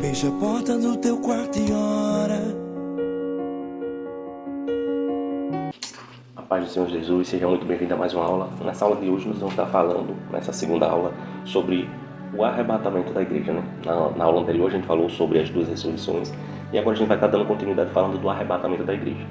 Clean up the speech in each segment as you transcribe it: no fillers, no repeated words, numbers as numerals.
Fecha a porta do teu quarto e ora. A paz do Senhor Jesus, seja muito bem-vindo a mais uma aula. Nessa aula de hoje nós vamos estar falando, nessa segunda aula, sobre o arrebatamento da igreja, né? Na aula anterior a gente falou sobre as duas ressurreições e agora a gente vai estar dando continuidade falando do arrebatamento da igreja.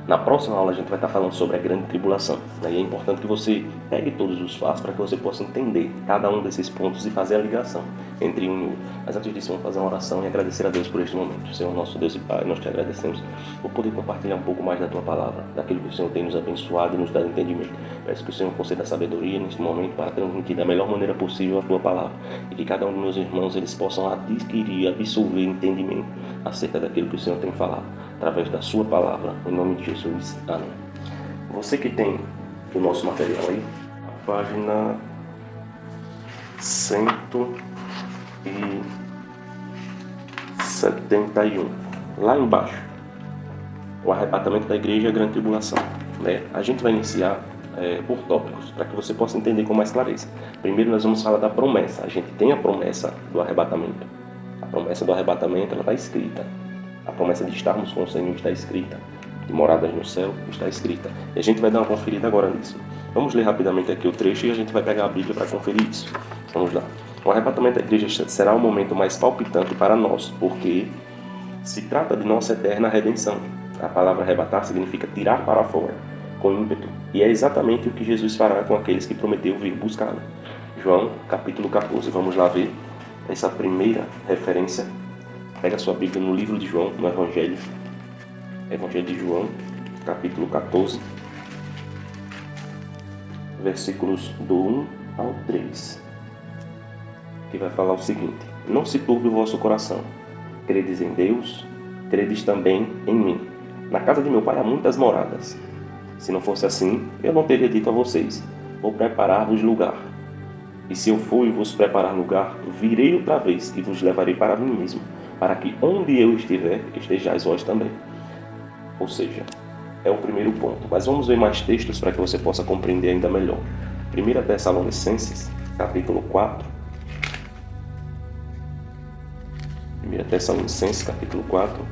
Na próxima aula a gente vai estar falando sobre a grande tribulação, né? E é importante que você pegue todos os passos para que você possa entender cada um desses pontos e fazer a ligação entre um e outro. Mas antes disso, vamos fazer uma oração e agradecer a Deus por este momento. Senhor, nosso Deus e Pai, nós te agradecemos por poder compartilhar um pouco mais da Tua Palavra, daquilo que o Senhor tem nos abençoado e nos dado entendimento. Peço que o Senhor conceda sabedoria neste momento para transmitir da melhor maneira possível a Tua Palavra e que cada um dos meus irmãos eles possam adquirir, absorver entendimento acerca daquilo que o Senhor tem falado, através da Sua Palavra, em nome de Jesus. Amém. Você que tem o nosso material aí, a página 171, lá embaixo, o arrebatamento da igreja e a grande tribulação, né? A gente vai iniciar por tópicos, para que você possa entender com mais clareza. Primeiro nós vamos falar da promessa. A gente tem a promessa do arrebatamento. A promessa do arrebatamento ela está escrita. A promessa de estarmos com o Senhor está escrita. De moradas no céu está escrita. E a gente vai dar uma conferida agora nisso. Vamos ler rapidamente aqui o trecho e a gente vai pegar a Bíblia para conferir isso. Vamos lá. O arrebatamento da igreja será o momento mais palpitante para nós, porque se trata de nossa eterna redenção. A palavra arrebatar significa tirar para fora, com ímpeto. E é exatamente o que Jesus fará com aqueles que prometeu vir buscá-lo. João, capítulo 14. Vamos lá ver essa primeira referência. Pega a sua Bíblia no livro de João, no Evangelho. Evangelho de João, capítulo 14, versículos do 1 ao 3. Que vai falar o seguinte: Não se turbe o vosso coração. Credes em Deus, credes também em mim. Na casa de meu pai há muitas moradas. Se não fosse assim, eu não teria dito a vocês: vou preparar-vos lugar. E se eu for e vos preparar lugar, virei outra vez e vos levarei para mim mesmo, para que onde eu estiver, estejais vós também. Ou seja, é o primeiro ponto. Mas vamos ver mais textos para que você possa compreender ainda melhor. 1 Tessalonicenses, capítulo 4. 1 Tessalonicenses, capítulo 4.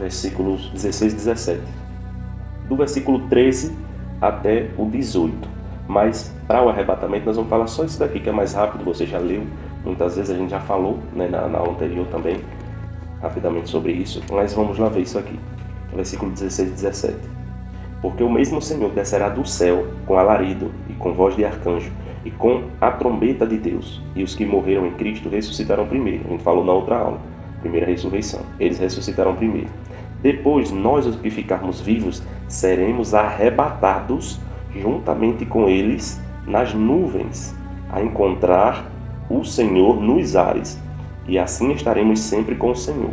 Versículos 16 e 17. Do versículo 13 até o 18. Mas para o arrebatamento nós vamos falar só isso daqui que é mais rápido, você já leu. Muitas vezes a gente já falou, né, na aula anterior também, rapidamente sobre isso. Mas vamos lá ver isso aqui. Versículo 16 e 17. Porque o mesmo Senhor descerá do céu com alarido e com voz de arcanjo e com a trombeta de Deus. E os que morreram em Cristo ressuscitarão primeiro. A gente falou na outra aula. Primeira ressurreição. Eles ressuscitarão primeiro. Depois, nós, os que ficarmos vivos, seremos arrebatados juntamente com eles nas nuvens, a encontrar o Senhor nos ares. E assim estaremos sempre com o Senhor.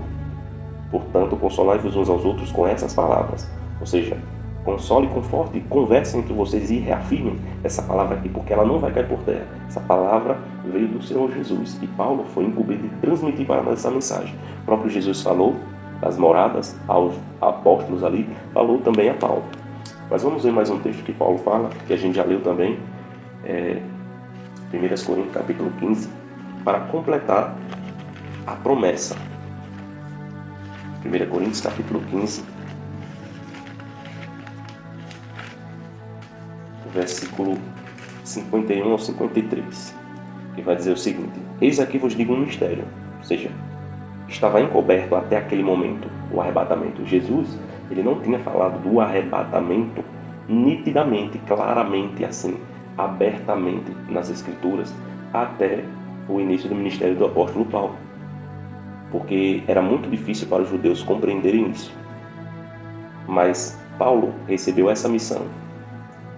Portanto, consolai-vos uns aos outros com essas palavras. Ou seja, console, conforte, conversem entre vocês e reafirmem essa palavra aqui, porque ela não vai cair por terra. Essa palavra veio do Senhor Jesus. E Paulo foi incumbido de transmitir para nós essa mensagem. O próprio Jesus falou das moradas aos apóstolos ali, falou também a Paulo. Mas vamos ver mais um texto que Paulo fala, que a gente já leu também, 1 Coríntios capítulo 15, para completar a promessa. 1 Coríntios capítulo 15, versículo 51 ao 53, que vai dizer o seguinte: Eis aqui vos digo um mistério, ou seja, estava encoberto até aquele momento o arrebatamento. Jesus, ele não tinha falado do arrebatamento nitidamente, claramente assim, abertamente nas Escrituras, até o início do ministério do apóstolo Paulo, porque era muito difícil para os judeus compreenderem isso. Mas Paulo recebeu essa missão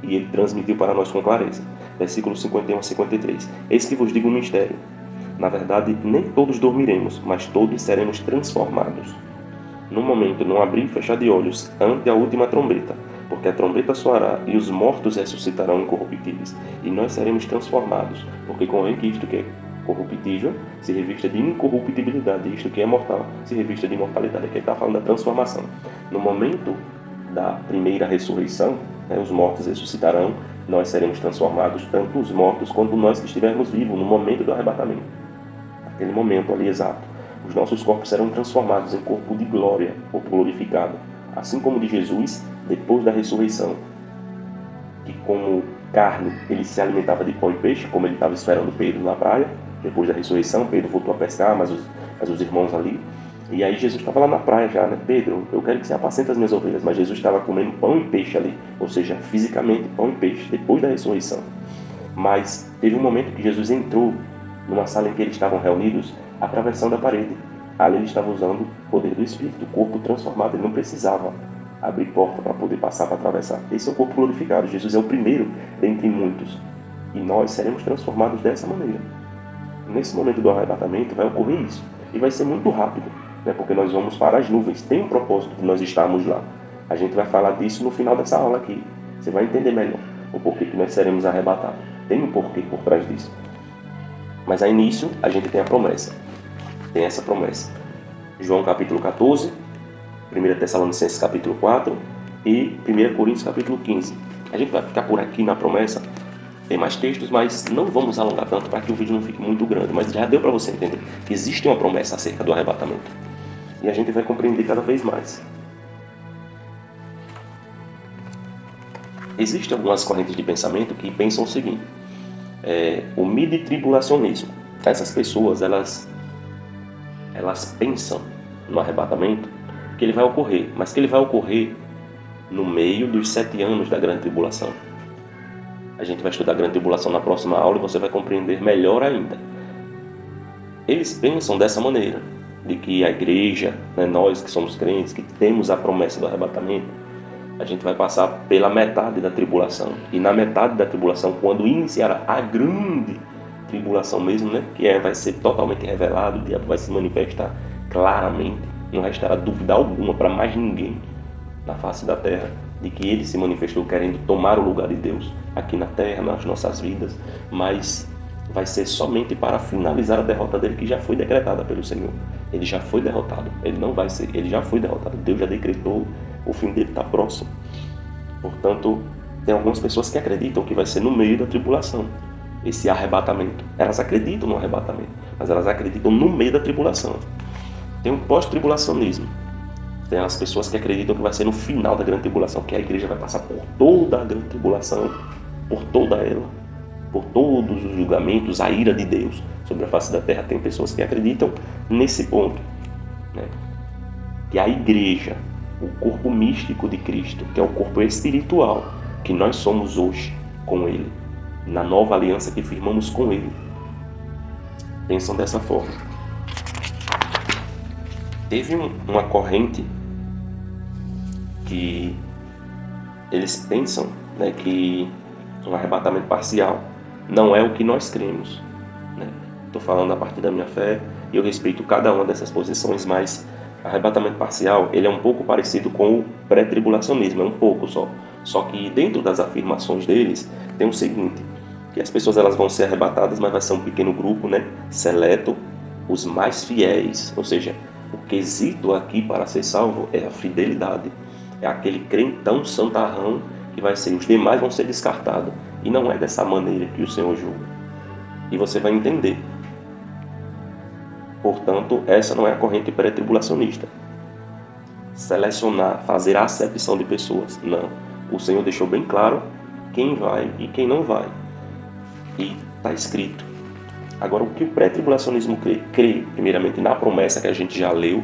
e ele transmitiu para nós com clareza. Versículos 51 a 53. Eis que vos digo um mistério. Na verdade, nem todos dormiremos, mas todos seremos transformados. No momento, num abrir e fechar de olhos, ante a última trombeta, porque a trombeta soará e os mortos ressuscitarão incorruptíveis, e nós seremos transformados, porque convém que isto que é corruptível se revista de incorruptibilidade, e isto que é mortal se revista de imortalidade. Aqui ele está falando da transformação. No momento da primeira ressurreição, os mortos ressuscitarão nós seremos transformados, tanto os mortos quanto nós que estivermos vivos, no momento do arrebatamento. Naquele momento ali exato, os nossos corpos serão transformados em corpo de glória, corpo glorificado, assim como de Jesus, depois da ressurreição, que como carne, ele se alimentava de pão e peixe, como ele estava esperando Pedro na praia. Depois da ressurreição, Pedro voltou a pescar, mas os irmãos ali. E aí Jesus estava lá na praia já, né? Pedro, eu quero que você apacente as minhas ovelhas. Mas Jesus estava comendo pão e peixe ali, ou seja, fisicamente pão e peixe, depois da ressurreição. Mas teve um momento que Jesus entrou numa sala em que eles estavam reunidos, atravessando a parede. Ali ele estava usando o poder do Espírito, o corpo transformado, ele não precisava abrir porta para poder passar, para atravessar. Esse é o corpo glorificado. Jesus é o primeiro dentre muitos. E nós seremos transformados dessa maneira. Nesse momento do arrebatamento vai ocorrer isso. E vai ser muito rápido, né? Porque nós vamos para as nuvens. Tem um propósito de nós estarmos lá. A gente vai falar disso no final dessa aula aqui. Você vai entender melhor o porquê que nós seremos arrebatados. Tem um porquê por trás disso. Mas a início a gente tem a promessa. Tem essa promessa. João capítulo 14, 1 Tessalonicenses capítulo 4 e 1 Coríntios capítulo 15. A gente vai ficar por aqui na promessa. Tem mais textos, mas não vamos alongar tanto para que o vídeo não fique muito grande. Mas já deu para você entender que existe uma promessa acerca do arrebatamento. E a gente vai compreender cada vez mais. Existem algumas correntes de pensamento que pensam o seguinte. O midi-tribulacionismo. Essas pessoas, elas pensam no arrebatamento que ele vai ocorrer, mas que ele vai ocorrer no meio dos 7 anos da grande tribulação. A gente vai estudar a grande tribulação na próxima aula e você vai compreender melhor ainda. Eles pensam dessa maneira, de que a igreja, né, nós que somos crentes, que temos a promessa do arrebatamento, a gente vai passar pela metade da tribulação. E na metade da tribulação, quando iniciar a grande tribulação mesmo, né, que vai ser totalmente revelado, o diabo vai se manifestar claramente, não restará dúvida alguma para mais ninguém na face da terra, de que ele se manifestou querendo tomar o lugar de Deus aqui na terra, nas nossas vidas, mas vai ser somente para finalizar a derrota dele, que já foi decretada pelo Senhor. Ele já foi derrotado, ele não vai ser, ele já foi derrotado, Deus já decretou, o fim dele está próximo. Portanto, tem algumas pessoas que acreditam que vai ser no meio da tribulação, esse arrebatamento. Elas acreditam no arrebatamento, mas elas acreditam no meio da tribulação. Tem um pós-tribulacionismo. Tem as pessoas que acreditam que vai ser no final da grande tribulação, que a igreja vai passar por toda a grande tribulação, por toda ela, por todos os julgamentos, a ira de Deus sobre a face da terra. Tem pessoas que acreditam nesse ponto, né? Que a igreja, o corpo místico de Cristo, que é o corpo espiritual que nós somos hoje com Ele, na nova aliança que firmamos com Ele, pensam dessa forma. Teve uma corrente que eles pensam, né, que um arrebatamento parcial não é o que nós cremos, né? Estou falando a partir da minha fé e eu respeito cada uma dessas posições, mas arrebatamento parcial ele é um pouco parecido com o pré-tribulacionismo, é um pouco só. Só que dentro das afirmações deles tem o seguinte, que as pessoas elas vão ser arrebatadas, mas vai ser um pequeno grupo, né, seleto, os mais fiéis, ou seja, o quesito aqui para ser salvo é a fidelidade. É aquele crentão santarrão que vai ser. Os demais vão ser descartados. E não é dessa maneira que o Senhor julga. E você vai entender. Portanto, essa não é a corrente pré-tribulacionista. Selecionar, fazer a acepção de pessoas. Não. O Senhor deixou bem claro quem vai e quem não vai. E está escrito. Agora, o que o pré-tribulacionismo crê? Crê, primeiramente, na promessa que a gente já leu,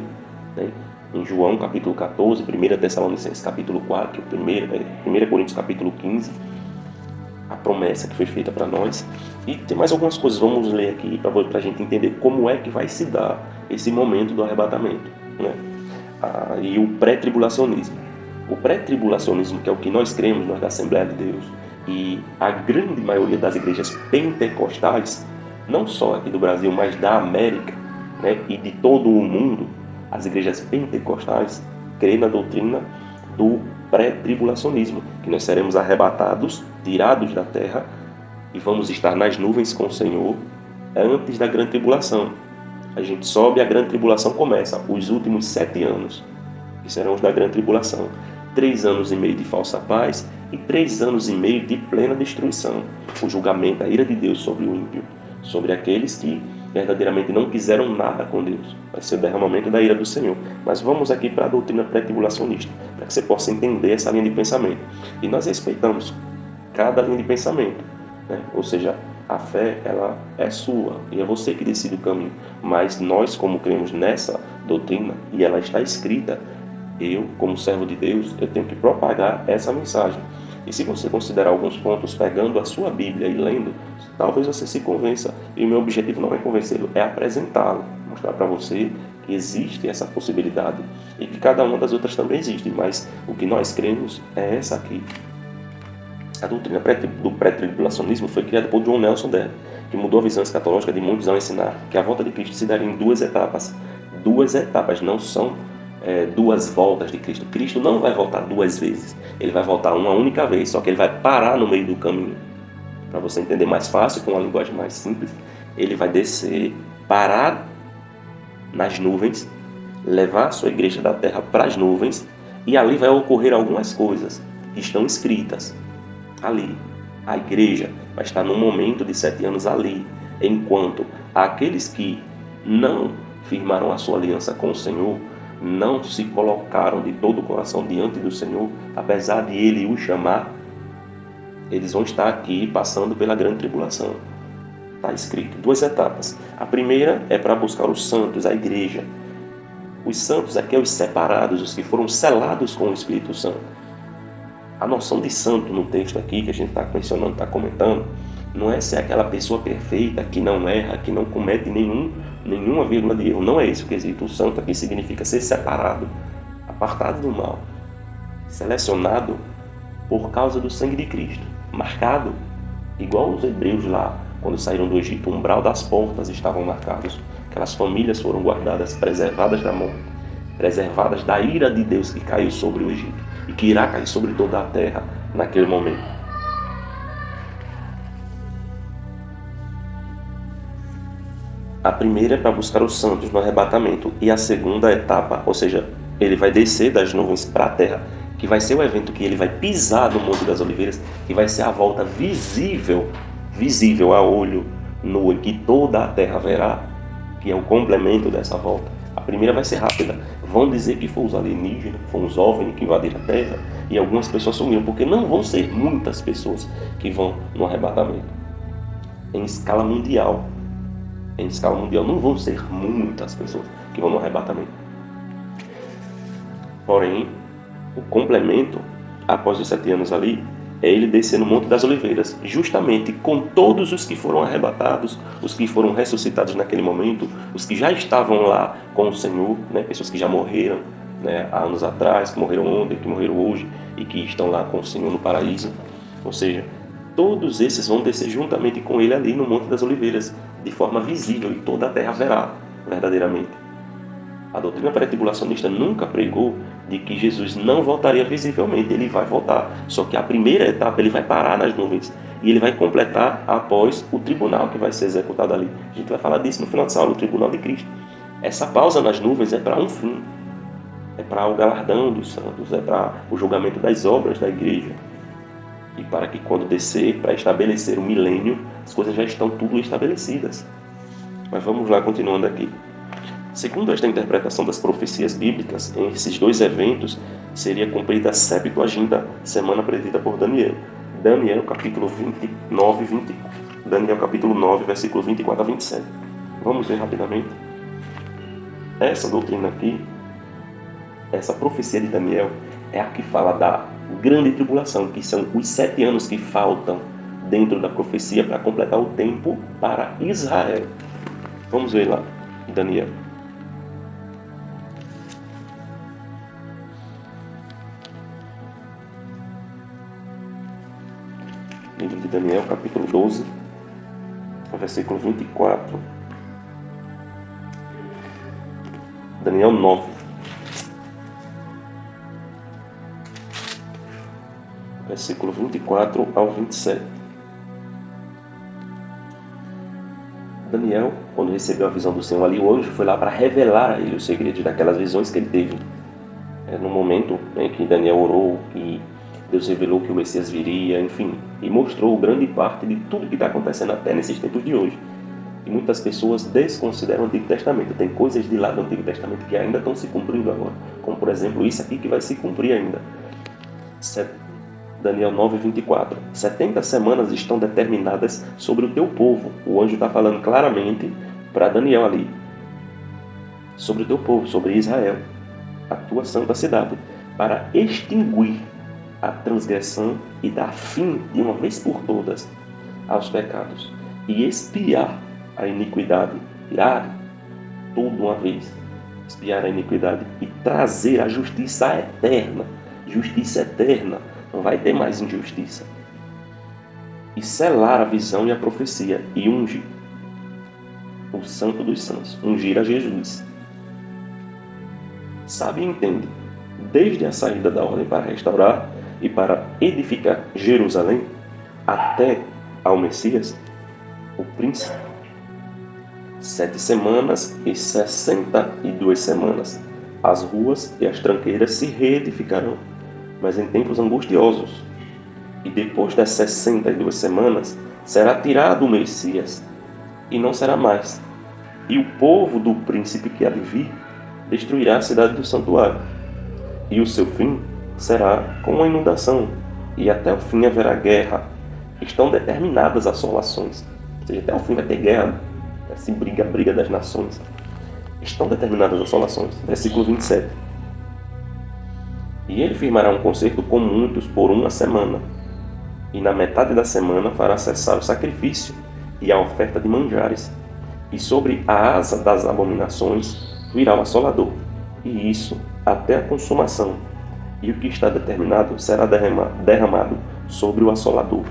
né? Em João capítulo 14, 1 Tessalonicenses capítulo 4, 1 Coríntios capítulo 15, a promessa que foi feita para nós. E tem mais algumas coisas, vamos ler aqui para a gente entender como é que vai se dar esse momento do arrebatamento, né? E o pré-tribulacionismo. O pré-tribulacionismo, que é o que nós cremos, nós da Assembleia de Deus, e a grande maioria das igrejas pentecostais, não só aqui do Brasil, mas da América, né, e de todo o mundo, as igrejas pentecostais creem na doutrina do pré-tribulacionismo, que nós seremos arrebatados, tirados da terra e vamos estar nas nuvens com o Senhor antes da grande tribulação. A gente sobe e a grande tribulação começa, os últimos 7 anos, que serão os da grande tribulação. 3 anos e meio de falsa paz e 3 anos e meio de plena destruição, o julgamento, a ira de Deus sobre o ímpio, sobre aqueles que verdadeiramente não quiseram nada com Deus. Vai ser o derramamento da ira do Senhor. Mas vamos aqui para a doutrina pré-tribulacionista, para que você possa entender essa linha de pensamento. E nós respeitamos cada linha de pensamento, né? Ou seja, a fé, ela é sua e é você que decide o caminho. Mas nós, como cremos nessa doutrina, e ela está escrita, eu, como servo de Deus, eu tenho que propagar essa mensagem. E se você considerar alguns pontos pegando a sua Bíblia e lendo, talvez você se convença. E o meu objetivo não é convencê-lo, é apresentá-lo, mostrar para você que existe essa possibilidade e que cada uma das outras também existe, mas o que nós cremos é essa aqui. A doutrina do pré-tribulacionismo foi criada por John Nelson Darby, que mudou a visão escatológica de muitos ao ensinar que a volta de Cristo se daria em 2 etapas. 2 etapas, não são 2 voltas de Cristo. Cristo não vai voltar 2 vezes, ele vai voltar uma única vez, só que ele vai parar no meio do caminho. Para você entender mais fácil, com uma linguagem mais simples, ele vai descer, parar nas nuvens, levar a sua igreja da terra para as nuvens, e ali vai ocorrer algumas coisas que estão escritas ali. A igreja vai estar num momento de 7 anos ali, enquanto aqueles que não firmaram a sua aliança com o Senhor, não se colocaram de todo o coração diante do Senhor, apesar de Ele os chamar, eles vão estar aqui passando pela grande tribulação. Está escrito 2 etapas. A primeira é para buscar os santos, a igreja. Os santos aqui são os separados, os que foram selados com o Espírito Santo. A noção de santo no texto aqui, que a gente está mencionando, está comentando, não é ser aquela pessoa perfeita, que não erra, que não comete nenhuma vírgula de erro. Não é isso que existe. O santo aqui significa ser separado, apartado do mal, selecionado por causa do sangue de Cristo, marcado, igual os hebreus lá, quando saíram do Egito, o umbral das portas estavam marcados. Aquelas famílias foram guardadas, preservadas da morte, preservadas da ira de Deus que caiu sobre o Egito e que irá cair sobre toda a terra naquele momento. A primeira é para buscar os santos no arrebatamento, e a segunda etapa, ou seja, ele vai descer das nuvens para a terra, que vai ser o evento que ele vai pisar no Monte das Oliveiras, que vai ser a volta visível a olho nu, que toda a terra verá, que é o complemento dessa volta. A primeira vai ser rápida. Vão dizer que foram os alienígenas, foram os OVNI que invadiram a terra, e algumas pessoas sumiram, porque não vão ser muitas pessoas que vão no arrebatamento. Em escala mundial, não vão ser muitas pessoas que vão no arrebatamento. Porém, o complemento, após os 7 anos ali, é ele descer no Monte das Oliveiras, justamente com todos os que foram arrebatados, os que foram ressuscitados naquele momento, os que já estavam lá com o Senhor, né? Pessoas que já morreram, né, há anos atrás, que morreram ontem, que morreram hoje e que estão lá com o Senhor no paraíso. Ou seja, todos esses vão descer juntamente com ele ali no Monte das Oliveiras, de forma visível, e toda a terra verá verdadeiramente. A doutrina pré-tribulacionista nunca pregou de que Jesus não voltaria visivelmente. Ele vai voltar, só que a primeira etapa ele vai parar nas nuvens e ele vai completar após o tribunal que vai ser executado ali. A gente vai falar disso no final de aula, o tribunal de Cristo. Essa pausa nas nuvens é para um fim, é para o galardão dos santos, é para o julgamento das obras da igreja, e para que quando descer, para estabelecer o milênio, as coisas já estão tudo estabelecidas. Mas vamos lá, continuando aqui. Segundo esta interpretação das profecias bíblicas, em esses 2 eventos seria cumprida a Septuaginta, semana predita por Daniel. Daniel capítulo 29, Daniel capítulo 9, versículos 24 a 27. Vamos ver rapidamente. Essa doutrina aqui, essa profecia de Daniel, é a que fala da grande tribulação, que são os 7 anos que faltam dentro da profecia para completar o tempo para Israel. Vamos ver lá, Daniel. Livro de Daniel, capítulo 12, versículo 24. Daniel 9. Versículo 24 ao 27. Daniel, quando recebeu a visão do Senhor ali, o anjo foi lá para revelar a ele os segredos daquelas visões que ele teve. No momento em que Daniel orou e Deus revelou que o Messias viria, enfim, e mostrou grande parte de tudo que está acontecendo até nesses tempos de hoje. E muitas pessoas desconsideram o Antigo Testamento. Tem coisas de lá do Antigo Testamento que ainda estão se cumprindo agora. Como, por exemplo, isso aqui que vai se cumprir ainda. Daniel 9:24. 70 semanas estão determinadas sobre o teu povo. O anjo está falando claramente para Daniel ali. Sobre o teu povo, sobre Israel, a tua santa cidade, para extinguir a transgressão e dar fim, de uma vez por todas, aos pecados. E expiar a iniquidade, tirar tudo de uma vez, expiar a iniquidade e trazer a justiça eterna. Justiça eterna, não vai ter mais injustiça. E selar a visão e a profecia e ungir o santo dos santos, ungir a Jesus. Sabe e entende, desde a saída da ordem para restaurar e para edificar Jerusalém, até ao Messias, o príncipe, 7 semanas e 62 semanas, as ruas e as tranqueiras se reedificarão, mas em tempos angustiosos. E depois das 62 semanas, será tirado o Messias, e não será mais. E o povo do príncipe que há de vir destruirá a cidade do santuário. E o seu fim será com a inundação, e até o fim haverá guerra. Estão determinadas assolações. Ou seja, até o fim vai ter guerra, essa briga das nações. Estão determinadas assolações. Versículo 27. E ele firmará um concerto com muitos por 1 semana. E na metade da semana fará cessar o sacrifício e a oferta de manjares. E sobre a asa das abominações virá o assolador. E isso até a consumação. E o que está determinado será derramado sobre o assolador.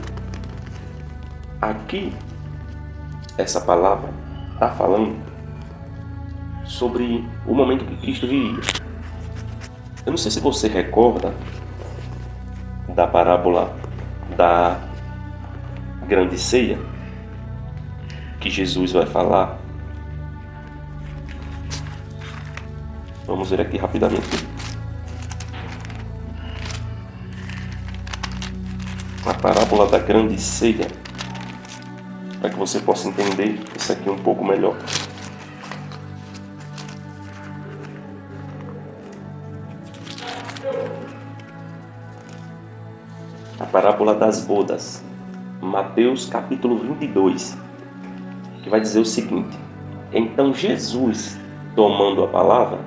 Aqui, essa palavra está falando sobre o momento que Cristo viria. Eu não sei se você recorda da parábola da grande ceia que Jesus vai falar. Vamos ver aqui rapidamente. A parábola da grande ceia, para que você possa entender isso aqui um pouco melhor. A parábola das bodas, Mateus capítulo 22, que vai dizer o seguinte: então Jesus, tomando a palavra,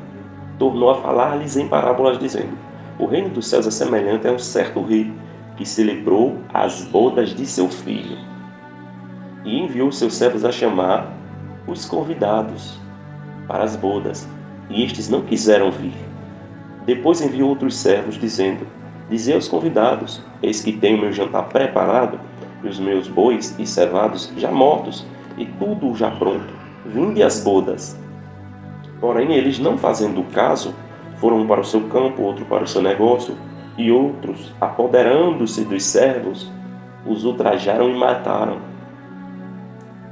tornou a falar-lhes em parábolas, dizendo: o reino dos céus é semelhante a um certo rei que celebrou as bodas de seu filho e enviou seus servos a chamar os convidados para as bodas, e estes não quiseram vir. Depois enviou outros servos, dizendo: dizei aos convidados: eis que tenho meu jantar preparado, e os meus bois e cevados já mortos, e tudo já pronto. Vinde às bodas. Porém, eles, não fazendo caso, foram um para o seu campo, outro para o seu negócio, e outros, apoderando-se dos servos, os ultrajaram e mataram.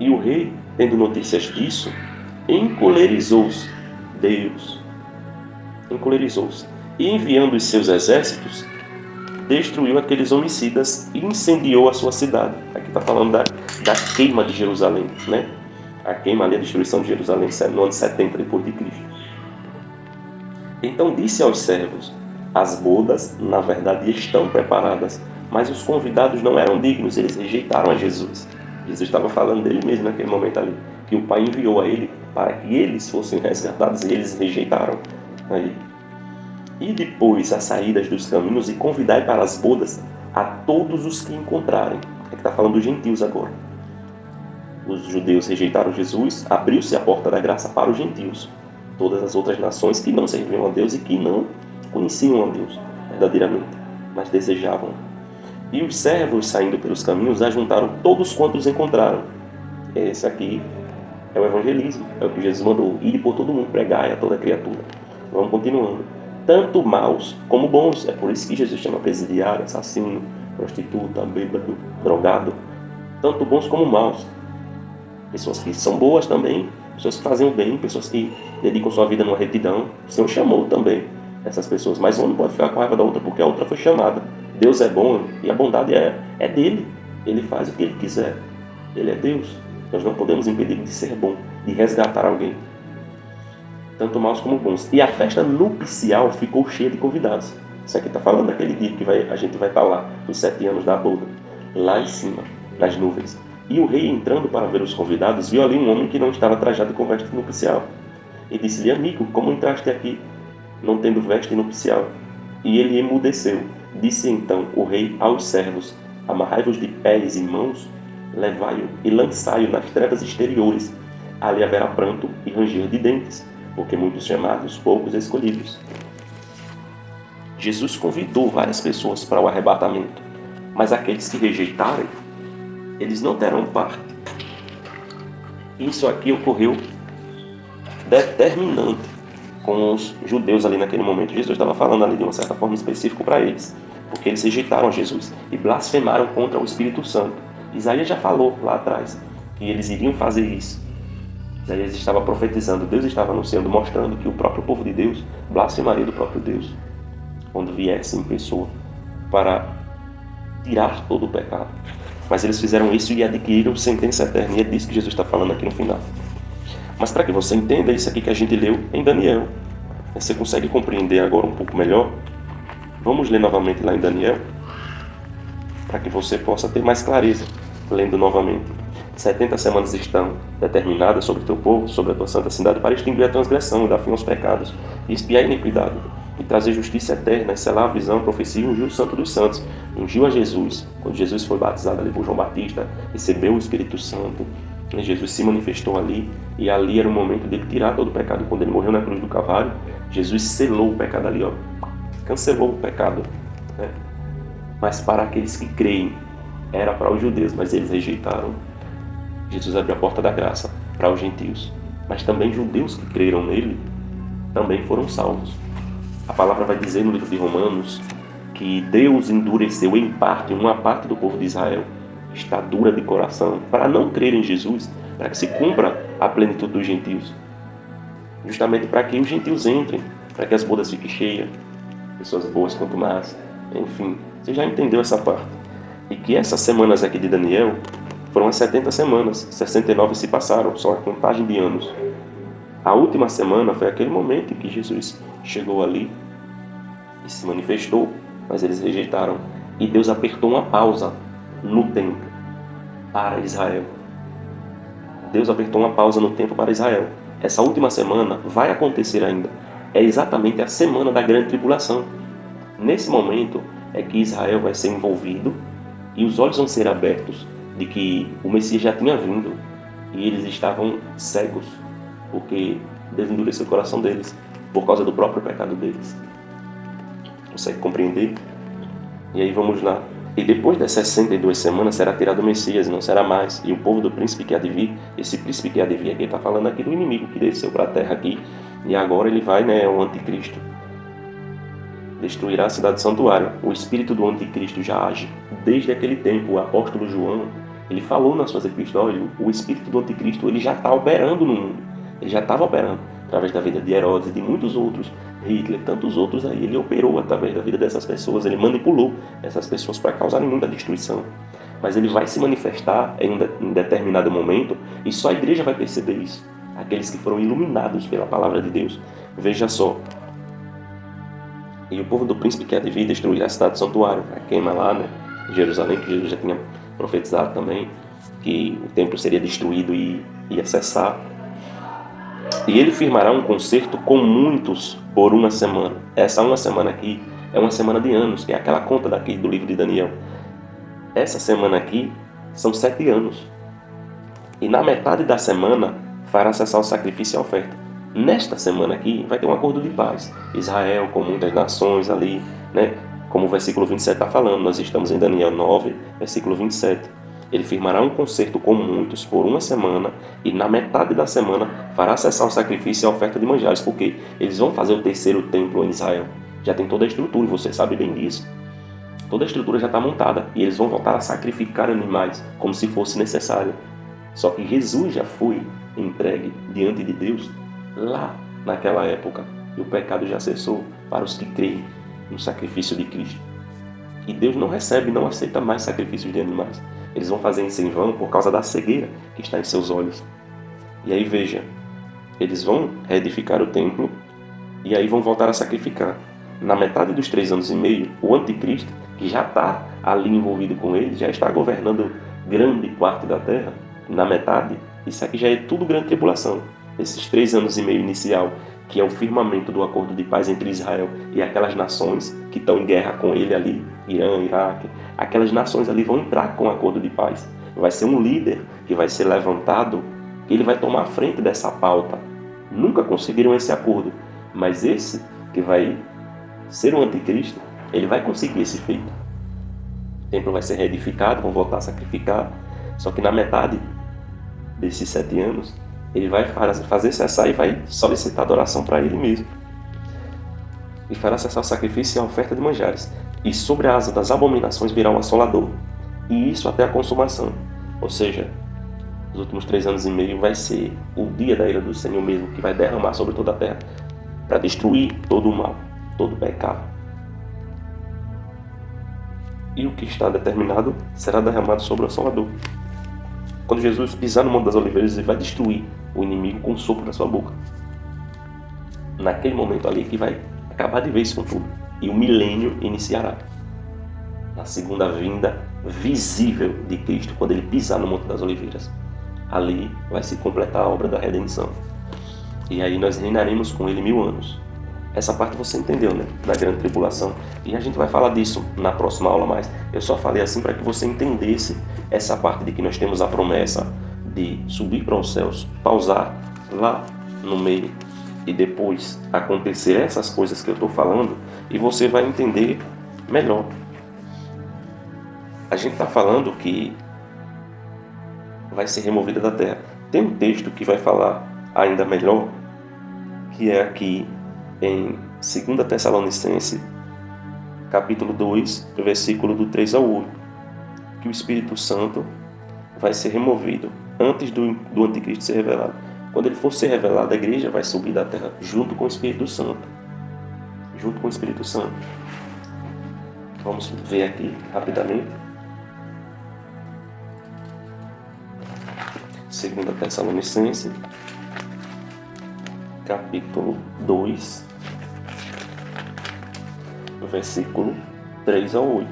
E o rei, tendo notícias disso, encolerizou-se. E enviando os seus exércitos, destruiu aqueles homicidas e incendiou a sua cidade. Aqui está falando da queima de Jerusalém, né? A queima ali, a destruição de Jerusalém no ano 70 depois de Cristo. Então disse aos servos: as bodas, na verdade, estão preparadas, mas os convidados não eram dignos, eles rejeitaram a Jesus. Jesus estava falando dele mesmo naquele momento ali, que o Pai enviou a ele para que eles fossem resgatados, e eles rejeitaram aí. E depois as saídas dos caminhos, e convidai para as bodas a todos os que encontrarem. É que está falando dos gentios agora. Os judeus rejeitaram Jesus, abriu-se a porta da graça para os gentios, todas as outras nações que não serviam a Deus e que não conheciam a Deus verdadeiramente, mas desejavam. E os servos, saindo pelos caminhos, ajuntaram todos quantos encontraram. Esse aqui é o evangelismo, é o que Jesus mandou: ir por todo mundo, pregai a toda criatura. Vamos continuando. Tanto maus como bons. É por isso que Jesus chama presidiário, assassino, prostituta, bêbado, drogado. Tanto bons como maus. Pessoas que são boas também, pessoas que fazem o bem, pessoas que dedicam sua vida numa retidão. O Senhor chamou também essas pessoas, mas uma não pode ficar com raiva da outra, porque a outra foi chamada Deus é bom e a bondade é dele. Ele faz o que ele quiser. Ele é Deus. Nós não podemos impedir de ser bom, de resgatar alguém, tanto maus como bons. E a festa nupcial ficou cheia de convidados. Isso aqui está falando daquele dia que a gente vai estar lá, os 7 anos da boda, lá em cima, nas nuvens. E o rei, entrando para ver os convidados, viu ali um homem que não estava trajado com veste nupcial. E disse-lhe: amigo, como entraste aqui, não tendo veste nupcial? E ele emudeceu. Disse então o rei aos servos: amarrai-vos de pés e mãos, levai-o e lançai-o nas trevas exteriores. Ali haverá pranto e ranger de dentes, porque muitos chamados, poucos escolhidos. Jesus convidou várias pessoas para o arrebatamento, mas aqueles que rejeitarem, eles não terão parte. Isso aqui ocorreu determinante com os judeus ali naquele momento. Jesus estava falando ali de uma certa forma específica para eles, porque eles rejeitaram Jesus e blasfemaram contra o Espírito Santo. Isaías já falou lá atrás que eles iriam fazer isso. Isaías estava profetizando, Deus estava anunciando, mostrando que o próprio povo de Deus blasfemaria do próprio Deus quando viesse em pessoa para tirar todo o pecado. Mas eles fizeram isso e adquiriram sentença eterna, e é disso que Jesus está falando aqui no final. Mas para que você entenda isso aqui que a gente leu em Daniel, você consegue compreender agora um pouco melhor? Vamos ler novamente lá em Daniel, para que você possa ter mais clareza, lendo novamente. 70 semanas estão determinadas sobre o teu povo, sobre a tua santa cidade, para extinguir a transgressão e dar fim aos pecados, e expiar a iniquidade, e trazer justiça eterna, e selar a visão, a profecia, e ungiu o Santo dos Santos, ungiu a Jesus. Quando Jesus foi batizado ali por João Batista, recebeu o Espírito Santo, e Jesus se manifestou ali, e ali era o momento dele tirar todo o pecado. Quando ele morreu na cruz do Calvário, Jesus selou o pecado ali, cancelou o pecado, né? Mas para aqueles que creem, era para os judeus, mas eles rejeitaram. Jesus abriu a porta da graça para os gentios, mas também judeus que creram nele também foram salvos. A palavra vai dizer no livro de Romanos que Deus endureceu em parte uma parte do povo de Israel, está dura de coração, para não crer em Jesus, para que se cumpra a plenitude dos gentios, justamente para que os gentios entrem, para que as bodas fiquem cheias, pessoas boas quanto más, enfim, você já entendeu essa parte. E que essas semanas aqui de Daniel foram as 70 semanas, 69 se passaram, só a contagem de anos. A última semana foi aquele momento em que Jesus chegou ali e se manifestou, mas eles rejeitaram. E Deus apertou uma pausa no tempo para Israel. Deus apertou uma pausa no tempo para Israel. Essa última semana vai acontecer ainda. É exatamente a semana da grande tribulação. Nesse momento é que Israel vai ser envolvido e os olhos vão ser abertos de que o Messias já tinha vindo e eles estavam cegos, porque Deus endureceu o coração deles por causa do próprio pecado deles. Consegue compreender? E aí vamos lá. E depois das 62 semanas será tirado o Messias, não será mais. E o povo do príncipe que há de vir, esse príncipe que há de vir aqui, está falando aqui do inimigo que desceu para a terra aqui, e agora ele vai, o anticristo, destruirá a cidade santuário. O espírito do anticristo já age desde aquele tempo. O apóstolo João, ele falou nas suas epístolas, o espírito do anticristo ele já está operando no mundo. Ele já estava operando através da vida de Herodes e de muitos outros, Hitler, tantos outros aí. Ele operou através da vida dessas pessoas, ele manipulou essas pessoas para causarem muita destruição. Mas ele vai se manifestar em um determinado momento e só a igreja vai perceber isso. Aqueles que foram iluminados pela palavra de Deus. Veja só. E o povo do príncipe que há de vir destruirá a cidade do santuário, a queima lá, em Jerusalém, que Jesus já tinha profetizado também, que o templo seria destruído e ia cessar. E ele firmará um concerto com muitos por uma semana. Essa uma semana aqui é uma semana de anos, que é aquela conta daqui do livro de Daniel. Essa semana aqui são 7 anos. E na metade da semana fará cessar o sacrifício e a oferta. Nesta semana aqui vai ter um acordo de paz. Israel com muitas nações ali, como o versículo 27 está falando. Nós estamos em Daniel 9, versículo 27. Ele firmará um concerto com muitos por uma semana e na metade da semana fará cessar o sacrifício e a oferta de manjares, porque eles vão fazer o terceiro templo em Israel. Já tem toda a estrutura, e você sabe bem disso. Toda a estrutura já está montada e eles vão voltar a sacrificar animais como se fosse necessário. Só que Jesus já foi entregue diante de Deus lá naquela época e o pecado já cessou para os que creem no sacrifício de Cristo. E Deus não recebe, não aceita mais sacrifícios de animais. Eles vão fazer isso em vão por causa da cegueira que está em seus olhos. E aí veja, eles vão reedificar o templo e aí vão voltar a sacrificar. Na metade dos 3 anos e meio, o anticristo, que já está ali envolvido com eles, já está governando grande parte da terra, na metade, isso aqui já é tudo grande tribulação. Esses 3 anos e meio inicial, que é o firmamento do acordo de paz entre Israel e aquelas nações que estão em guerra com ele ali, Irã, Iraque, aquelas nações ali vão entrar com o acordo de paz. Vai ser um líder que vai ser levantado, que ele vai tomar a frente dessa pauta. Nunca conseguiram esse acordo, mas esse que vai ser o anticristo, ele vai conseguir esse feito. O templo vai ser reedificado, vão voltar a sacrificar, só que na metade desses 7 anos, ele vai fazer cessar e vai solicitar adoração para ele mesmo. E fará cessar o sacrifício e a oferta de manjares. E sobre a asa das abominações virá um assolador. E isso até a consumação. Ou seja, os últimos 3 anos e meio vai ser o dia da ira do Senhor mesmo, que vai derramar sobre toda a terra para destruir todo o mal, todo o pecado. E o que está determinado será derramado sobre o assolador. Quando Jesus pisar no Monte das Oliveiras, ele vai destruir o inimigo com o sopro da sua boca. Naquele momento ali que vai acabar de vez com tudo. E o milênio iniciará. Na segunda vinda visível de Cristo, quando ele pisar no Monte das Oliveiras. Ali vai se completar a obra da redenção. E aí nós reinaremos com ele 1000 anos. Essa parte você entendeu, né? Da grande tribulação. E a gente vai falar disso na próxima aula, mas eu só falei assim para que você entendesse essa parte de que nós temos a promessa de subir para os céus, pausar lá no meio e depois acontecer essas coisas que eu estou falando e você vai entender melhor. A gente está falando que vai ser removida da terra. Tem um texto que vai falar ainda melhor, que é aqui em 2 Tessalonicenses, capítulo 2, versículo do 3 ao 8, que o Espírito Santo vai ser removido antes do anticristo ser revelado. Quando ele for ser revelado, a igreja vai subir da terra junto com o Espírito Santo. Junto com o Espírito Santo. Vamos ver aqui rapidamente. 2 Tessalonicenses, capítulo 2, versículo 3 ao 8.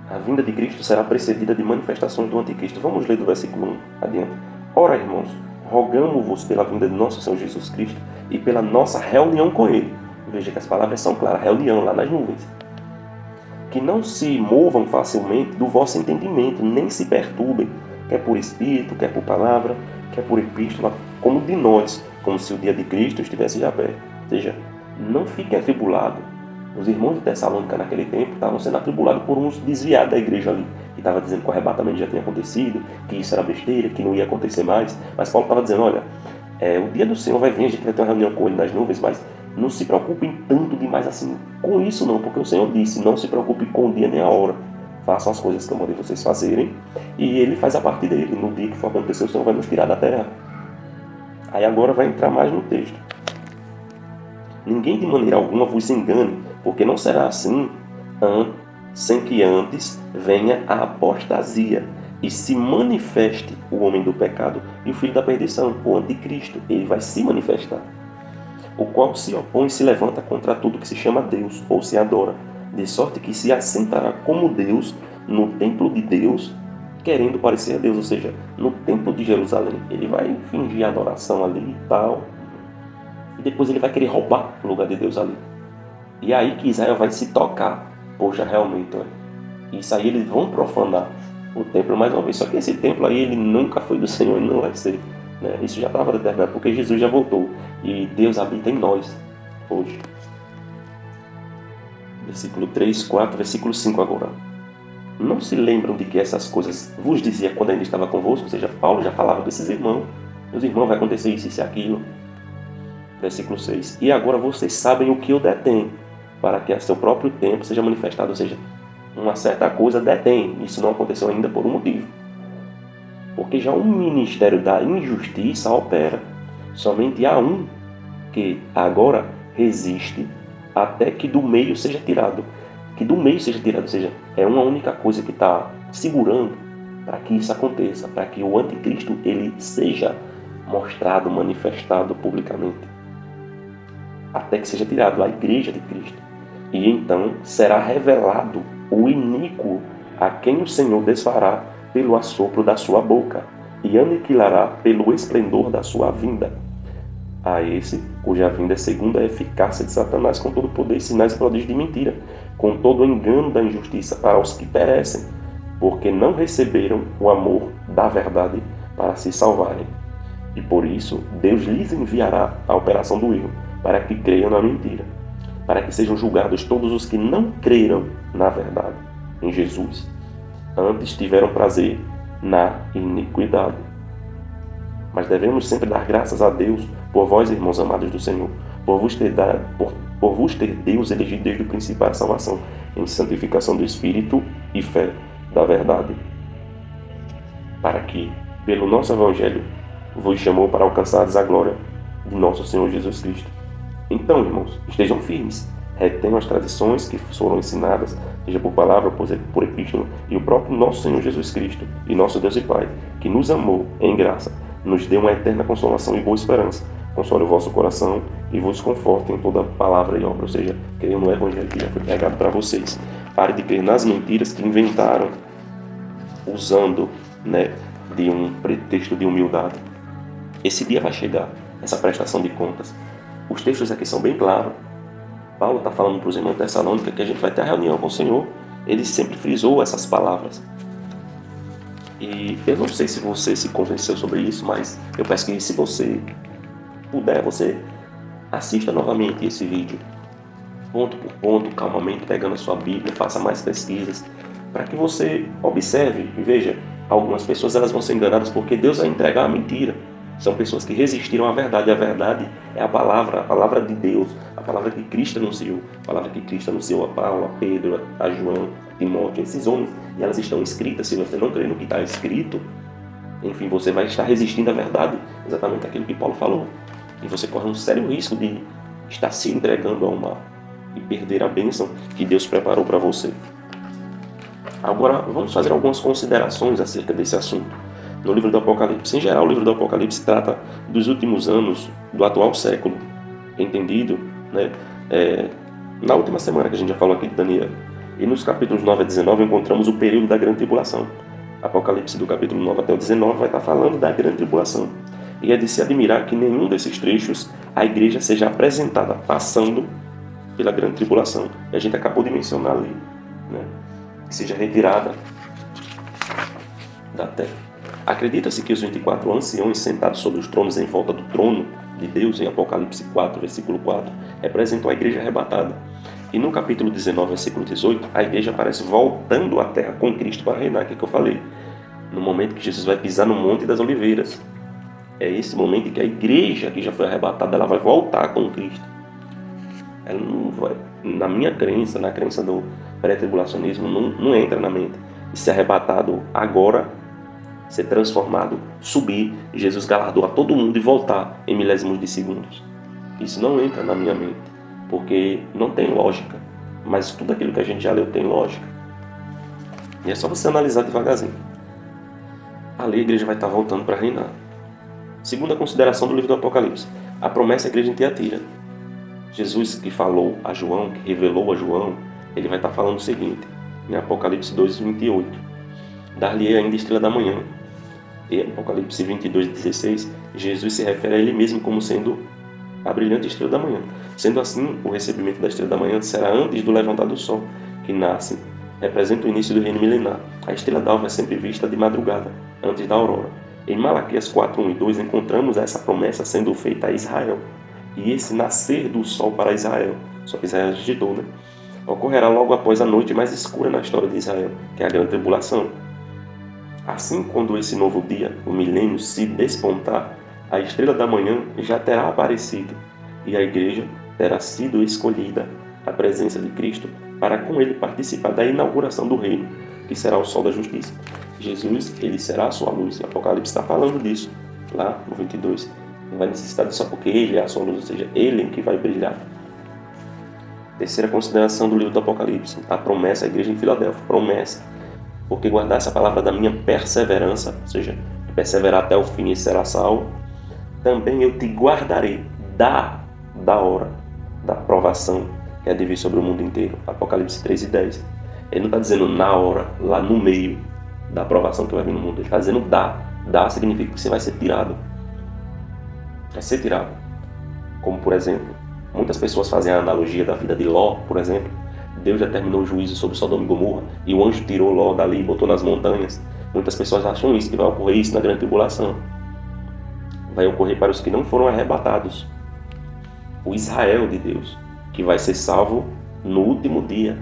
A vinda de Cristo será precedida de manifestações do anticristo. Vamos ler do versículo 1 adiante. Ora, irmãos, rogamo-vos pela vinda de nosso Senhor Jesus Cristo e pela nossa reunião com Ele. Veja que as palavras são claras, reunião lá nas nuvens. Que não se movam facilmente do vosso entendimento, nem se perturbem, quer por espírito, quer por palavra, quer por epístola, como de nós, como se o dia de Cristo estivesse já perto. Ou seja, não fiquem atribulados. Os irmãos de Tessalônica naquele tempo estavam sendo atribulados por uns desviados da igreja ali, que estava dizendo que o arrebatamento já tinha acontecido, que isso era besteira, que não ia acontecer mais. Mas Paulo estava dizendo, olha, o dia do Senhor vai vir, a gente vai ter uma reunião com ele nas nuvens, mas não se preocupem tanto demais assim com isso não, porque o Senhor disse, não se preocupe com o dia nem a hora. Façam as coisas que eu mandei vocês fazerem, e ele faz a parte dele. No dia que for acontecer, o Senhor vai nos tirar da terra. Aí agora vai entrar mais no texto. Ninguém de maneira alguma vos engane, porque não será assim, sem que antes venha a apostasia e se manifeste o homem do pecado e o filho da perdição, o anticristo. Ele vai se manifestar, o qual se opõe e se levanta contra tudo que se chama Deus ou se adora, de sorte que se assentará como Deus no templo de Deus, querendo parecer a Deus, ou seja, no templo de Jerusalém. Ele vai fingir adoração ali e tal, e depois ele vai querer roubar o lugar de Deus ali. E aí que Israel vai se tocar, poxa, realmente, olha, isso aí eles vão profanar o templo mais uma vez, só que esse templo aí ele nunca foi do Senhor, não vai ser, né? Isso já estava determinado, porque Jesus já voltou, e Deus habita em nós, hoje. Versículo 3, 4, versículo 5 agora. Não se lembram de que essas coisas vos dizia quando ainda estava convosco? Ou seja, Paulo já falava desses irmãos. Meus irmãos, vai acontecer isso e aquilo. Versículo 6. E agora vocês sabem o que eu detenho, para que a seu próprio tempo seja manifestado. Ou seja, uma certa coisa detém. Isso não aconteceu ainda por um motivo. Porque já um ministério da injustiça opera. Somente há um que agora resiste até que do meio seja tirado. Que do meio seja tirado, ou seja, é uma única coisa que está segurando para que isso aconteça, para que o anticristo ele seja mostrado, manifestado publicamente. Até que seja tirado a igreja de Cristo. E então será revelado o iníquo a quem o Senhor desfará pelo assopro da sua boca e aniquilará pelo esplendor da sua vinda. A esse, cuja vinda é segundo a eficácia de Satanás, com todo o poder, sinais e prodígios de mentira, com todo o engano da injustiça para os que perecem, porque não receberam o amor da verdade para se salvarem. E por isso, Deus lhes enviará a operação do erro, para que creiam na mentira, para que sejam julgados todos os que não creram na verdade, em Jesus. Antes tiveram prazer na iniquidade. Mas devemos sempre dar graças a Deus por vós, irmãos amados do Senhor, por vos ter Deus elegido desde o princípio para a salvação, em santificação do Espírito e fé da verdade, para que, pelo nosso Evangelho, vos chamou para alcançares a glória de nosso Senhor Jesus Cristo. Então, irmãos, estejam firmes, retenham as tradições que foram ensinadas, seja por palavra, por epístola, e o próprio nosso Senhor Jesus Cristo e nosso Deus e Pai, que nos amou em graça, nos dê uma eterna consolação e boa esperança. Console o vosso coração e vos conforte em toda palavra e obra, ou seja, creiam no Evangelho que já foi pregado para vocês. Pare de crer nas mentiras que inventaram, usando de um pretexto de humildade. Esse dia vai chegar, essa prestação de contas. Os textos aqui são bem claros. Paulo está falando para os irmãos de Tessalônica que a gente vai ter a reunião com o Senhor. Ele sempre frisou essas palavras. E eu não sei se você se convenceu sobre isso, mas eu peço que, se você puder, você assista novamente esse vídeo, ponto por ponto, calmamente, pegando a sua Bíblia, faça mais pesquisas, para que você observe e veja, algumas pessoas elas vão ser enganadas porque Deus vai entregar a mentira. São pessoas que resistiram à verdade. A verdade é a palavra de Deus, a palavra que Cristo anunciou, a palavra que Cristo anunciou a Paulo, a Pedro, a João, a Timóteo, esses homens, e elas estão escritas. Se você não crê no que está escrito, enfim, você vai estar resistindo à verdade, exatamente aquilo que Paulo falou. E você corre um sério risco de estar se entregando ao mal e perder a bênção que Deus preparou para você. Agora, vamos fazer algumas considerações acerca desse assunto. No livro do Apocalipse, em geral, o livro do Apocalipse trata dos últimos anos do atual século, entendido, na última semana que a gente já falou aqui de Daniel. E nos capítulos 9 a 19 encontramos o período da grande tribulação. Apocalipse do capítulo 9 até o 19 vai estar falando da grande tribulação. E é de se admirar que nenhum desses trechos a igreja seja apresentada passando pela grande tribulação. E a gente acabou de mencionar ali, que seja retirada da terra. Acredita-se que os 24 anciãos sentados sobre os tronos em volta do trono de Deus, em Apocalipse 4, versículo 4, representam a igreja arrebatada. E no capítulo 19, versículo 18, a igreja aparece voltando à terra com Cristo para reinar, que é o que eu falei. No momento que Jesus vai pisar no Monte das Oliveiras. É esse momento em que a igreja que já foi arrebatada, ela vai voltar com Cristo. Ela não vai, na minha crença, na crença do pré-tribulacionismo, não entra na mente. E ser arrebatado agora, ser transformado, subir, Jesus galardoar todo mundo e voltar em milésimos de segundos. Isso não entra na minha mente, porque não tem lógica. Mas tudo aquilo que a gente já leu tem lógica. E é só você analisar devagarzinho. Ali a igreja vai estar voltando para reinar. Segunda consideração do livro do Apocalipse, a promessa à igreja em Tiatira. Jesus que falou a João, que revelou a João, ele vai estar falando o seguinte, em Apocalipse 2, 28. Dar-lhe ainda estrela da manhã. E em Apocalipse 22, 16, Jesus se refere a ele mesmo como sendo a brilhante estrela da manhã. Sendo assim, o recebimento da estrela da manhã será antes do levantar do sol, que nasce, representa o início do reino milenar. A estrela d'alva é sempre vista de madrugada, antes da aurora. Em Malaquias 4, 1 e 2, encontramos essa promessa sendo feita a Israel. E esse nascer do sol para Israel, só que Israel rejeitou, ocorrerá logo após a noite mais escura na história de Israel, que é a grande tribulação. Assim, quando esse novo dia, o milênio, se despontar, a estrela da manhã já terá aparecido e a igreja terá sido escolhida à presença de Cristo para com ele participar da inauguração do reino, que será o sol da justiça. Jesus, ele será a sua luz. O Apocalipse está falando disso, lá no 22. Não vai necessitar disso só porque ele é a sua luz, ou seja, ele é que vai brilhar. Terceira consideração do livro do Apocalipse, a promessa à igreja em Filadélfia. Promessa, porque guardasse a palavra da minha perseverança, ou seja, perseverar até o fim e será salvo, também eu te guardarei da hora da provação que é de vir sobre o mundo inteiro. Apocalipse 3:10. Ele não está dizendo na hora, lá no meio da provação que vai vir no mundo. Ele está dizendo da. Da significa que você vai ser tirado. Vai ser tirado. Como, por exemplo, muitas pessoas fazem a analogia da vida de Ló, por exemplo. Deus determinou o juízo sobre Sodoma e Gomorra e o anjo tirou Ló dali e botou nas montanhas. Muitas pessoas acham isso, que vai ocorrer isso na grande tribulação. Vai ocorrer para os que não foram arrebatados. O Israel de Deus, que vai ser salvo no último dia,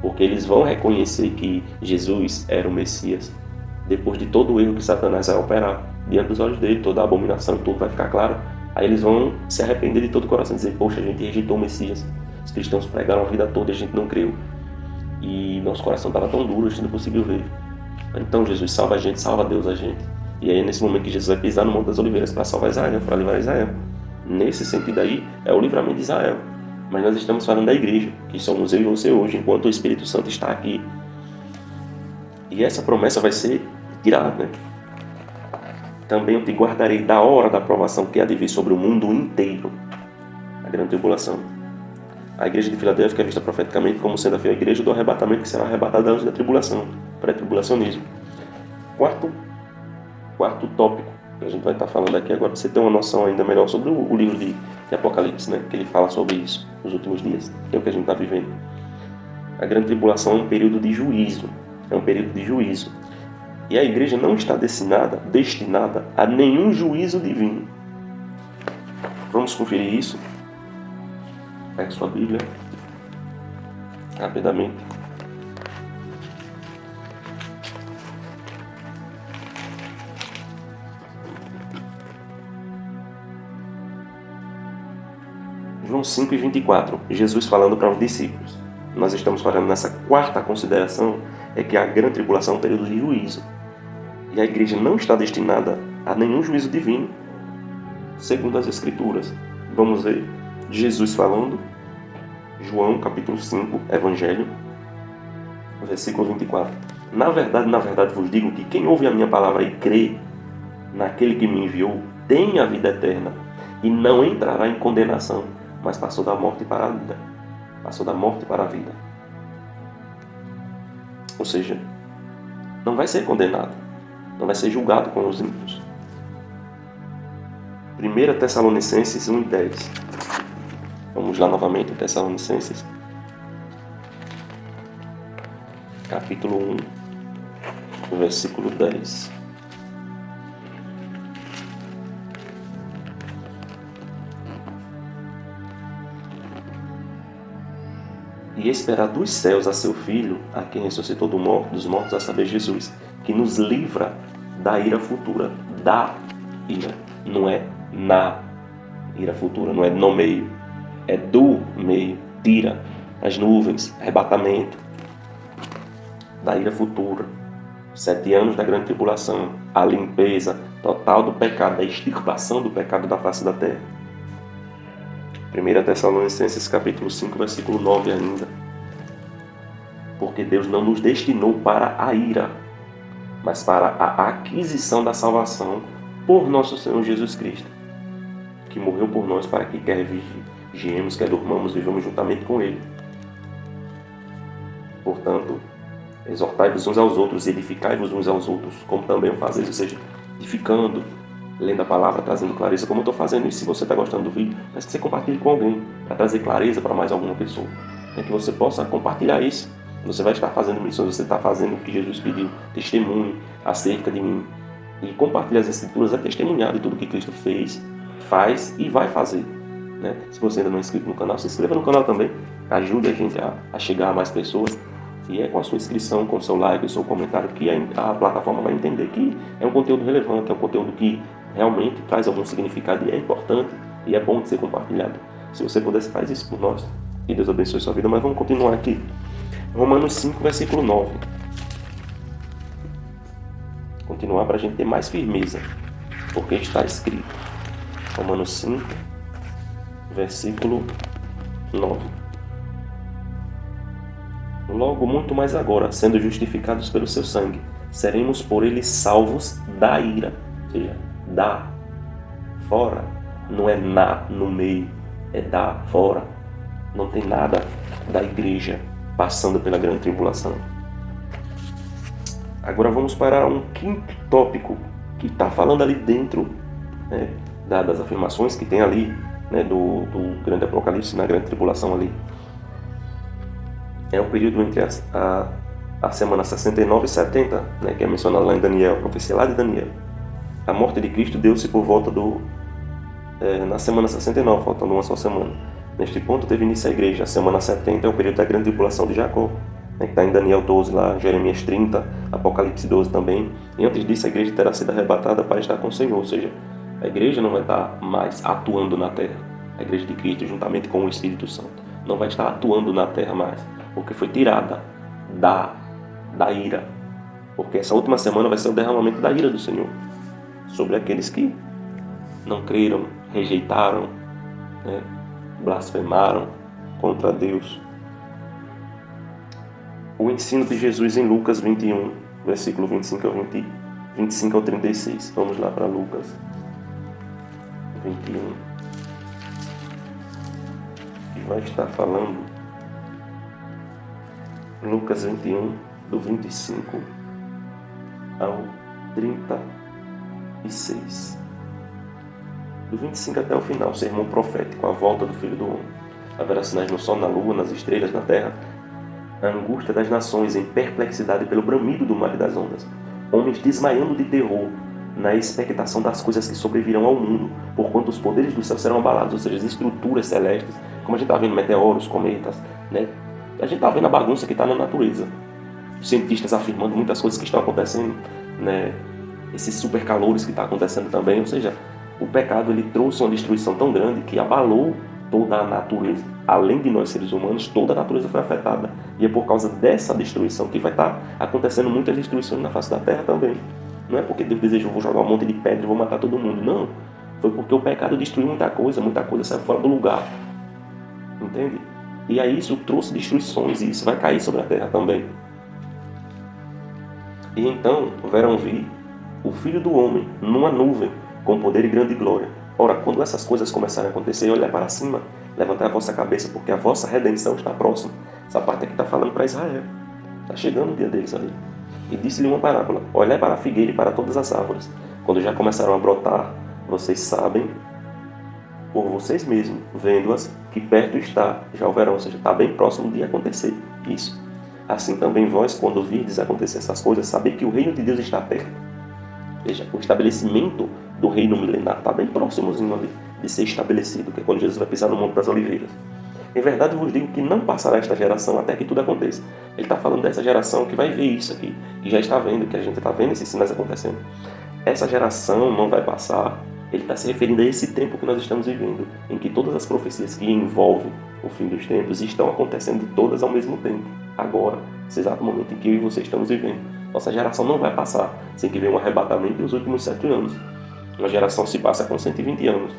porque eles vão reconhecer que Jesus era o Messias. Depois de todo o erro que Satanás vai operar diante dos olhos dele, toda a abominação, tudo vai ficar claro. Aí eles vão se arrepender de todo o coração e dizer: poxa, a gente rejeitou o Messias. Os cristãos pregaram a vida toda e a gente não creu. E nosso coração estava tão duro, a gente não conseguiu ver. Então Jesus salva a gente, salva Deus a gente. E aí é nesse momento que Jesus vai pisar no Monte das Oliveiras para salvar Israel, para livrar Israel. Nesse sentido aí, é o livramento de Israel. Mas nós estamos falando da igreja, que somos eu e você hoje, enquanto o Espírito Santo está aqui. E essa promessa vai ser tirada, né? Também eu te guardarei da hora da provação que há de vir sobre o mundo inteiro. A grande tribulação. A igreja de Filadélfia é vista profeticamente como sendo a igreja do arrebatamento, que será arrebatada antes da tribulação, pré-tribulacionismo. Quarto tópico que a gente vai estar falando aqui agora, para você ter uma noção ainda melhor sobre o livro de Apocalipse, né? Que ele fala sobre isso, nos últimos dias, que é o que a gente está vivendo. A grande tribulação é um período de juízo, E a igreja não está destinada a nenhum juízo divino. Vamos conferir isso. Pegue sua Bíblia, rapidamente. João 5:24, Jesus falando para os discípulos. Nós estamos falando nessa quarta consideração, é que a grande tribulação é um período de juízo. E a igreja não está destinada a nenhum juízo divino, segundo as Escrituras. Vamos ver Jesus falando, João capítulo 5, Evangelho, versículo 24. Na verdade vos digo que quem ouve a minha palavra e crê naquele que me enviou, tem a vida eterna e não entrará em condenação, mas passou da morte para a vida. Passou da morte para a vida. Ou seja, não vai ser condenado, não vai ser julgado com os ímpios. 1 Tessalonicenses 1:10. Vamos lá novamente, Tessalonicenses, capítulo 1, versículo 10. E esperar dos céus a seu Filho, a quem ressuscitou dos mortos, a saber, Jesus, que nos livra da ira futura. Da ira. Não é na ira futura, não é no meio. É do meio. Tira as nuvens, arrebatamento da ira futura. 7 anos da grande tribulação. A limpeza total do pecado, a extirpação do pecado da face da terra. 1 Tessalonicenses capítulo 5, versículo 9 ainda. Porque Deus não nos destinou para a ira, mas para a aquisição da salvação por nosso Senhor Jesus Cristo, que morreu por nós para que quer vigiemos, quer dormamos, vivamos juntamente com Ele. Portanto, exortai-vos uns aos outros, edificai-vos uns aos outros, como também o fazeis, ou seja, edificando, lendo a palavra, trazendo clareza, como eu estou fazendo isso. Se você está gostando do vídeo, peço que você compartilhe com alguém, para trazer clareza para mais alguma pessoa. É que você possa compartilhar isso. Você vai estar fazendo missões, você está fazendo o que Jesus pediu, testemunhe acerca de mim. E compartilhar as Escrituras é testemunhar de tudo que Cristo fez, faz e vai fazer. Né? Se você ainda não é inscrito no canal, se inscreva no canal também. Ajude a gente a chegar a mais pessoas. E é com a sua inscrição, com o seu like, o seu comentário, que a plataforma vai entender que é um conteúdo relevante, é um conteúdo que realmente traz algum significado e é importante e é bom de ser compartilhado. Se você pudesse, faz isso por nós. Que Deus abençoe sua vida. Mas vamos continuar aqui. Romanos 5, versículo 9. Continuar para a gente ter mais firmeza, porque está escrito. Romanos 5, versículo 9. Logo, muito mais agora, sendo justificados pelo seu sangue, seremos por ele salvos da ira. Ou seja, da, fora, não é na, no meio, é da, fora. Não tem nada da igreja passando pela grande tribulação. Agora vamos para um quinto tópico que está falando ali dentro, né, das afirmações que tem ali, né, do grande apocalipse, na grande tribulação ali. É o período entre a semana 69 e 70, né, que é mencionado lá em Daniel, a profecia lá de Daniel. A morte de Cristo deu-se por volta na semana 69, faltando uma só semana. Neste ponto teve início a igreja. A semana 70 é o período da grande tribulação de Jacó, né, que está em Daniel 12, lá, Jeremias 30, Apocalipse 12 também. E antes disso a igreja terá sido arrebatada para estar com o Senhor, ou seja, a igreja não vai estar mais atuando na terra. A igreja de Cristo, juntamente com o Espírito Santo, não vai estar atuando na terra mais, porque foi tirada da ira. Porque essa última semana vai ser o derramamento da ira do Senhor sobre aqueles que não creram, rejeitaram, né, blasfemaram contra Deus. O ensino de Jesus em Lucas 21, versículo 25 ao 36. Vamos lá para Lucas 21. E vai estar falando Lucas 21, do 25 ao 36. Do 25 até o final, sermão profético, a volta do Filho do Homem. Haverá sinais no sol, na lua, nas estrelas, na terra. A angústia das nações em perplexidade pelo bramido do mar e das ondas. Homens desmaiando de terror na expectação das coisas que sobrevirão ao mundo, porquanto os poderes do céu serão abalados, ou seja, as estruturas celestes, como a gente está vendo meteoros, cometas, né? A gente está vendo a bagunça que está na natureza. Os cientistas afirmando muitas coisas que estão acontecendo, né? Esses supercalores que estão acontecendo também, ou seja, o pecado ele trouxe uma destruição tão grande que abalou toda a natureza. Além de nós seres humanos, toda a natureza foi afetada. E é por causa dessa destruição que vai estar acontecendo muitas destruições na face da terra também. Não é porque Deus desejou, vou jogar um monte de pedra e vou matar todo mundo. Não. Foi porque o pecado destruiu muita coisa saiu fora do lugar. Entende? E aí isso trouxe destruições e isso vai cair sobre a terra também. E então verão vir o Filho do Homem numa nuvem, com poder e grande glória. Ora, quando essas coisas começarem a acontecer, olhar para cima, levantai a vossa cabeça, porque a vossa redenção está próxima. Essa parte aqui está falando para Israel. Está chegando o dia deles ali. E disse-lhe uma parábola: olhai para a figueira e para todas as árvores. Quando já começaram a brotar, vocês sabem, por vocês mesmos, vendo-as, que perto está já o verão, ou seja, está bem próximo de acontecer isso. Assim também vós, quando virdes acontecer essas coisas, sabei que o reino de Deus está perto. Veja, o estabelecimento do reino milenar está bem próximozinho ali de ser estabelecido, que é quando Jesus vai pisar no Monte das Oliveiras. Em verdade vos digo que não passará esta geração até que tudo aconteça. Ele está falando dessa geração que vai ver isso aqui, que já está vendo, que a gente está vendo esses sinais acontecendo. Essa geração não vai passar. Ele está se referindo a esse tempo que nós estamos vivendo, em que todas as profecias que envolvem o fim dos tempos estão acontecendo todas ao mesmo tempo. Agora, nesse exato momento em que eu e você estamos vivendo. Nossa geração não vai passar sem que venha um arrebatamento nos últimos 7 anos. Uma geração se passa com 120 anos.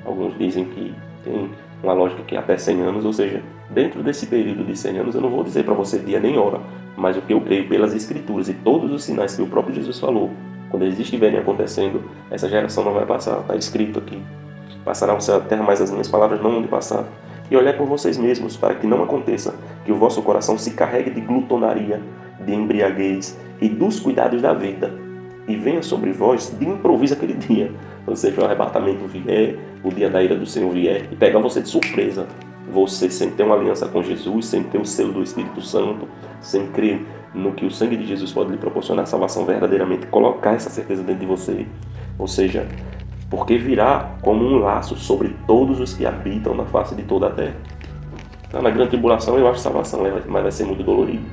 Alguns dizem que tem uma lógica que é até 100 anos, ou seja, dentro desse período de 100 anos, eu não vou dizer para você dia nem hora, mas o que eu creio pelas Escrituras e todos os sinais que o próprio Jesus falou, quando eles estiverem acontecendo, essa geração não vai passar, está escrito aqui. Passará o céu e a terra, mas as minhas palavras não vão de passar. E olhai por vocês mesmos, para que não aconteça que o vosso coração se carregue de glutonaria, de embriaguez e dos cuidados da vida, e venha sobre vós de improviso aquele dia, ou seja, o arrebatamento vier, o dia da ira do Senhor vier, e pegar você de surpresa, você sem ter uma aliança com Jesus, sem ter o selo do Espírito Santo, sem crer no que o sangue de Jesus pode lhe proporcionar salvação verdadeiramente, colocar essa certeza dentro de você, ou seja, porque virá como um laço sobre todos os que habitam na face de toda a terra. Na grande tribulação eu acho salvação, mas vai ser muito dolorido.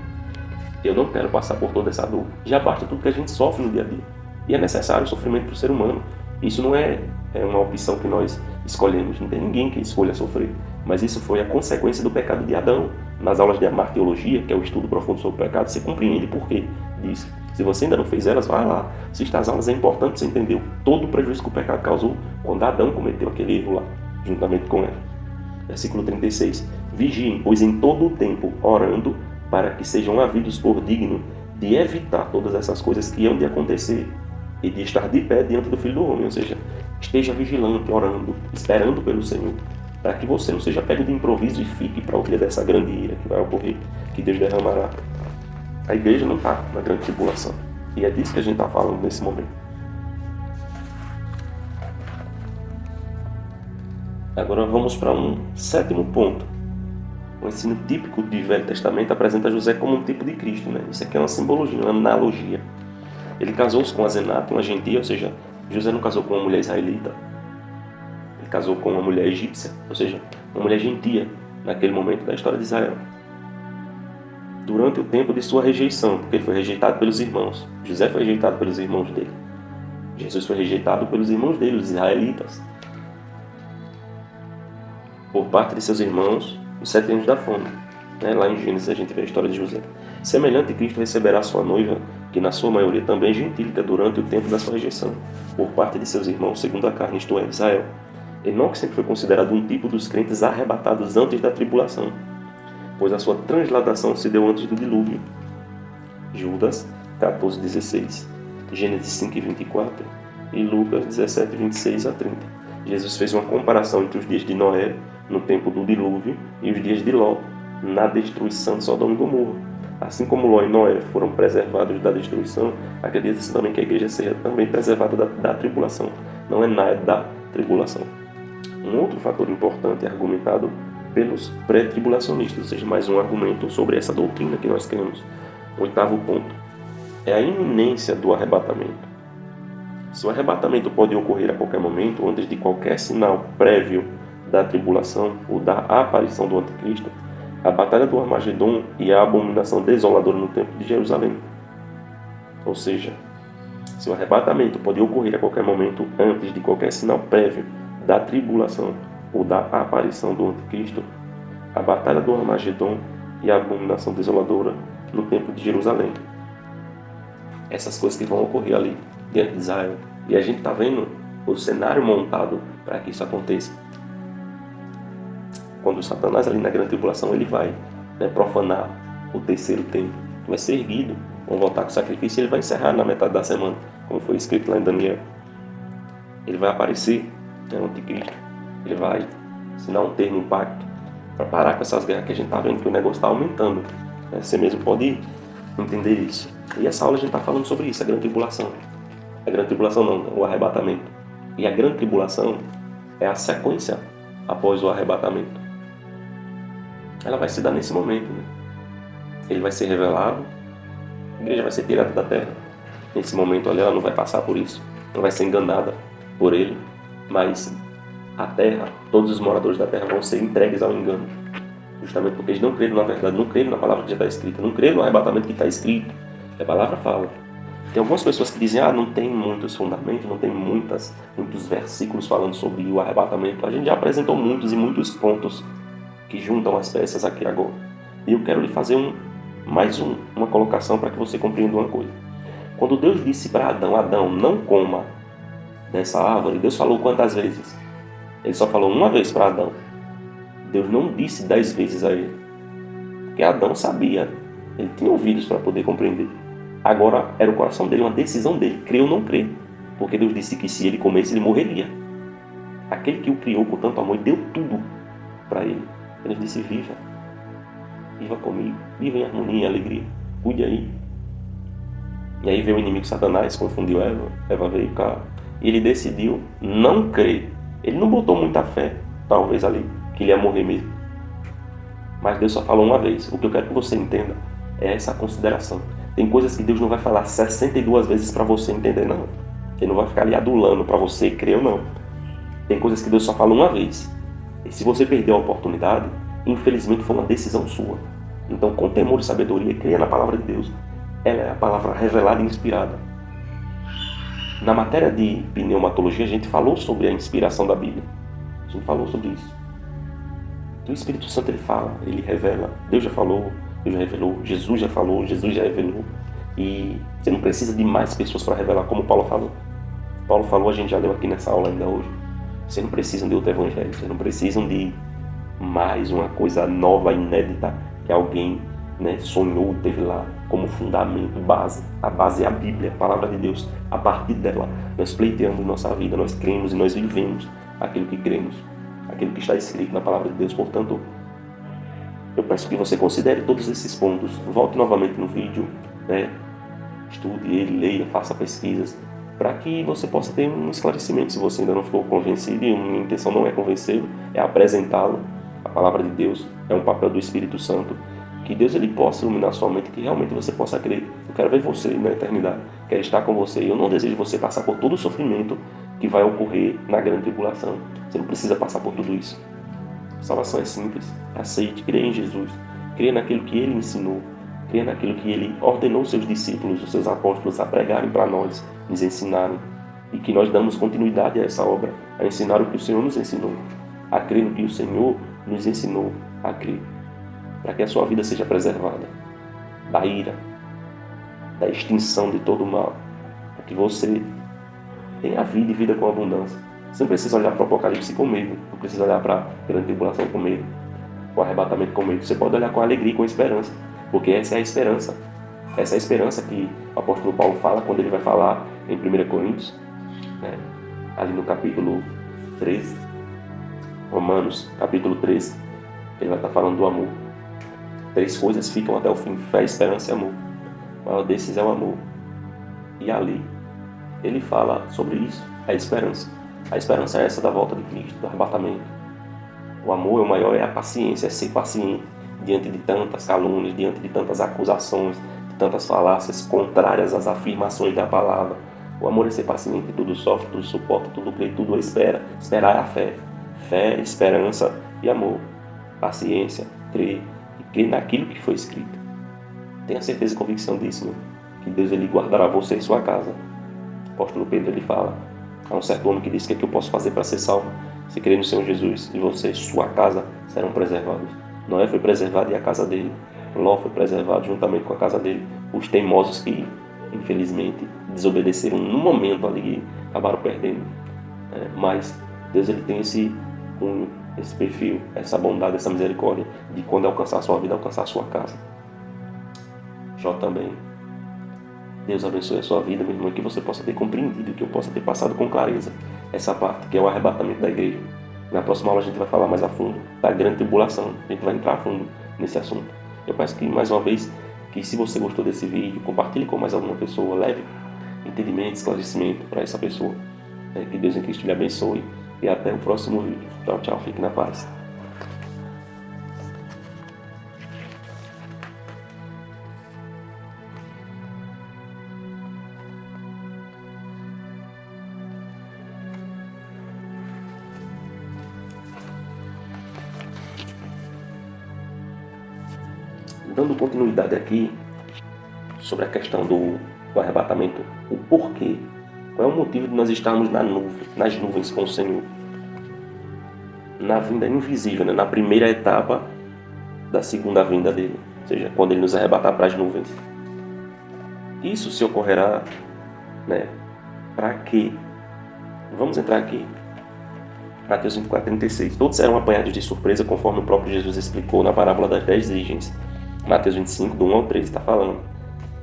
Eu não quero passar por toda essa dor. Já basta tudo que a gente sofre no dia a dia. E é necessário o sofrimento para o ser humano. Isso não é uma opção que nós escolhemos. Não tem ninguém que escolha sofrer. Mas isso foi a consequência do pecado de Adão. Nas aulas de amarteologia, que é o estudo profundo sobre o pecado, você compreende por quê disso. Se você ainda não fez elas, vai lá. Assista às aulas, é importante você entender todo o prejuízo que o pecado causou quando Adão cometeu aquele erro lá, juntamente com ela. Versículo 36. Vigiem, pois em todo o tempo, orando, para que sejam havidos por digno de evitar todas essas coisas que hão de acontecer e de estar de pé diante do Filho do Homem. Ou seja, esteja vigilante, orando, esperando pelo Senhor, para que você não seja pego de improviso e fique para o dia dessa grande ira que vai ocorrer, que Deus derramará. A igreja não está na grande tribulação. E é disso que a gente está falando nesse momento. Agora vamos para um sétimo ponto. O ensino típico do Velho Testamento apresenta José como um tipo de Cristo, né? Isso aqui é uma simbologia, uma analogia. Ele casou-se com Azenate, uma gentia, ou seja, José não casou com uma mulher israelita. Ele casou com uma mulher egípcia, ou seja, uma mulher gentia, naquele momento da história de Israel. Durante o tempo de sua rejeição, porque ele foi rejeitado pelos irmãos. José foi rejeitado pelos irmãos dele. Jesus foi rejeitado pelos irmãos dele, os israelitas. Por parte de seus irmãos, os 7 anos da fome. Lá em Gênesis a gente vê a história de José. Semelhante, Cristo receberá sua noiva, que na sua maioria também é gentílica, durante o tempo da sua rejeição, por parte de seus irmãos segundo a carne, isto é, Israel. Enoque sempre foi considerado um tipo dos crentes arrebatados antes da tribulação, pois a sua transladação se deu antes do dilúvio. Judas 14:16, Gênesis 5:24 e Lucas 17:26 a 30. Jesus fez uma comparação entre os dias de Noé, no tempo do dilúvio, e os dias de Ló, na destruição de Sodoma e Gomorra. Assim como Ló e Noé foram preservados da destruição, acredita-se também que a igreja seja também preservada da tribulação. Não é nada da tribulação. Um outro fator importante é argumentado pelos pré-tribulacionistas, ou seja, mais um argumento sobre essa doutrina que nós temos. O 8º ponto é a iminência do arrebatamento. Se o arrebatamento pode ocorrer a qualquer momento, antes de qualquer sinal prévio da tribulação ou da aparição do anticristo, a batalha do Armagedon e a abominação desoladora no templo de Jerusalém. Ou seja, se o arrebatamento pode ocorrer a qualquer momento antes de qualquer sinal prévio da tribulação ou da aparição do anticristo, a batalha do Armagedon e a abominação desoladora no templo de Jerusalém. Essas coisas que vão ocorrer ali diante de Israel. E a gente está vendo o cenário montado para que isso aconteça. Quando Satanás ali na grande tribulação, ele vai profanar o terceiro templo, vai ser erguido, vão voltar com o sacrifício e ele vai encerrar na metade da semana, como foi escrito lá em Daniel. Ele vai aparecer, o anticristo, ele vai assinar um termo, um pacto, para parar com essas guerras que a gente está vendo que o negócio está aumentando. Você mesmo pode entender isso. E essa aula a gente está falando sobre isso, a grande tribulação. A grande tribulação não, o arrebatamento. E a grande tribulação é a sequência após o arrebatamento. Ela vai se dar nesse momento. Ele vai ser revelado, a igreja vai ser tirada da terra. Nesse momento ali ela não vai passar por isso, não vai ser enganada por ele, mas a terra, todos os moradores da terra vão ser entregues ao engano. Justamente porque eles não creram na verdade, não creram na palavra que já está escrita, não creram no arrebatamento que está escrito. A palavra fala. Tem algumas pessoas que dizem, não tem muitos fundamentos, não tem muitos versículos falando sobre o arrebatamento. A gente já apresentou muitos e muitos pontos que juntam as peças aqui agora. E eu quero lhe fazer uma colocação para que você compreenda uma coisa. Quando Deus disse para Adão, Adão, não coma dessa árvore, Deus falou quantas vezes? Ele só falou uma vez para Adão. Deus não disse 10 vezes a ele. Porque Adão sabia, ele tinha ouvidos para poder compreender. Agora era o coração dele, uma decisão dele, crer ou não crer. Porque Deus disse que se ele comesse, ele morreria. Aquele que o criou com tanto amor e deu tudo para ele. Ele disse, viva comigo, viva em harmonia e alegria, cuide aí. E aí veio o inimigo Satanás, confundiu Eva veio cá, e ele decidiu não crer. Ele não botou muita fé, talvez ali, que ele ia morrer mesmo. Mas Deus só falou uma vez. O que eu quero que você entenda é essa consideração. Tem coisas que Deus não vai falar 62 vezes para você entender, não. Ele não vai ficar ali adulando para você crer ou não. Tem coisas que Deus só fala uma vez. E se você perdeu a oportunidade, infelizmente foi uma decisão sua. Então, com temor e sabedoria, creia na palavra de Deus. Ela é a palavra revelada e inspirada. Na matéria de pneumatologia, a gente falou sobre a inspiração da Bíblia. A gente falou sobre isso. O Espírito Santo, ele fala, ele revela. Deus já falou, Deus já revelou. Jesus já falou, Jesus já revelou. E você não precisa de mais pessoas para revelar, como Paulo falou. Paulo falou, a gente já leu aqui nessa aula ainda hoje. Vocês não precisam de outro evangelho, vocês não precisam de mais uma coisa nova, inédita, que alguém né, sonhou, teve lá como fundamento, base. A base é a Bíblia, a palavra de Deus. A partir dela, nós pleiteamos nossa vida, nós cremos e nós vivemos aquilo que cremos, aquilo que está escrito na palavra de Deus. Portanto, eu peço que você considere todos esses pontos. Volte novamente no vídeo, né? Estude ele, leia, faça pesquisas, para que você possa ter um esclarecimento. Se você ainda não ficou convencido, e minha intenção não é convencê-lo, é apresentá-lo. A palavra de Deus é um papel do Espírito Santo, que Deus ele possa iluminar sua mente, que realmente você possa crer. Eu quero ver você na eternidade, quero estar com você. Eu não desejo você passar por todo o sofrimento que vai ocorrer na grande tribulação. Você não precisa passar por tudo isso. A salvação é simples. Aceite, creia em Jesus, creia naquilo que Ele ensinou, creia naquilo que Ele ordenou os seus discípulos, os seus apóstolos a pregarem para nós, nos ensinarem, e que nós damos continuidade a essa obra, a ensinar o que o Senhor nos ensinou, a crer no que o Senhor nos ensinou a crer, para que a sua vida seja preservada da ira, da extinção de todo o mal, para que você tenha vida e vida com abundância. Você não precisa olhar para o Apocalipse com medo, não precisa olhar para a grande tribulação com medo, o arrebatamento com medo. Você pode olhar com alegria e com esperança, porque essa é a esperança. Essa é a esperança que o apóstolo Paulo fala quando ele vai falar em 1 Coríntios, né? Ali no capítulo 13, Romanos, capítulo 13, ele vai estar falando do amor. 3 coisas ficam até o fim: fé, esperança e amor. O maior desses é o amor. E ali ele fala sobre isso, a esperança. A esperança é essa da volta de Cristo, do arrebatamento. O amor, o maior, é a paciência, é ser paciente diante de tantas calúnias, diante de tantas acusações, de tantas falácias contrárias às afirmações da palavra. O amor é ser paciente, tudo sofre, tudo suporta, tudo crê, tudo espera. Esperar é a fé. Fé, esperança e amor. Paciência, crer e crer naquilo que foi escrito. Tenha certeza e convicção disso, né? Que Deus ele guardará você e sua casa. O apóstolo Pedro ele fala: há um certo homem que diz: o que é que eu posso fazer para ser salvo? Se crer no Senhor Jesus, e você e sua casa serão preservados. Noé foi preservado e a casa dele. Ló foi preservado juntamente com a casa dele. Os teimosos que, infelizmente, desobedeceram no momento ali e acabaram perdendo. Mas Deus ele tem esse cunho, esse perfil, essa bondade, essa misericórdia de quando alcançar a sua vida, alcançar a sua casa. Jó também. Deus abençoe a sua vida, meu irmão, que você possa ter compreendido, que eu possa ter passado com clareza essa parte, que é o arrebatamento da igreja. Na próxima aula a gente vai falar mais a fundo da grande tribulação, a gente vai entrar a fundo nesse assunto. Eu peço que, mais uma vez, que se você gostou desse vídeo, compartilhe com mais alguma pessoa, leve entendimento, esclarecimento para essa pessoa. Que Deus em Cristo lhe abençoe e até o próximo vídeo. Tchau, tchau, fique na paz. Dando continuidade aqui sobre a questão do arrebatamento, o porquê, qual é o motivo de nós estarmos nas nuvens com o Senhor, na vinda invisível, né? Na primeira etapa da segunda vinda dele, ou seja, quando ele nos arrebatar para as nuvens. Isso se ocorrerá, né? Para quê? Vamos entrar aqui. Mateus 24:36. Todos serão apanhados de surpresa, conforme o próprio Jesus explicou na parábola das 10 virgens. Mateus 25, do 1 ao 13, está falando.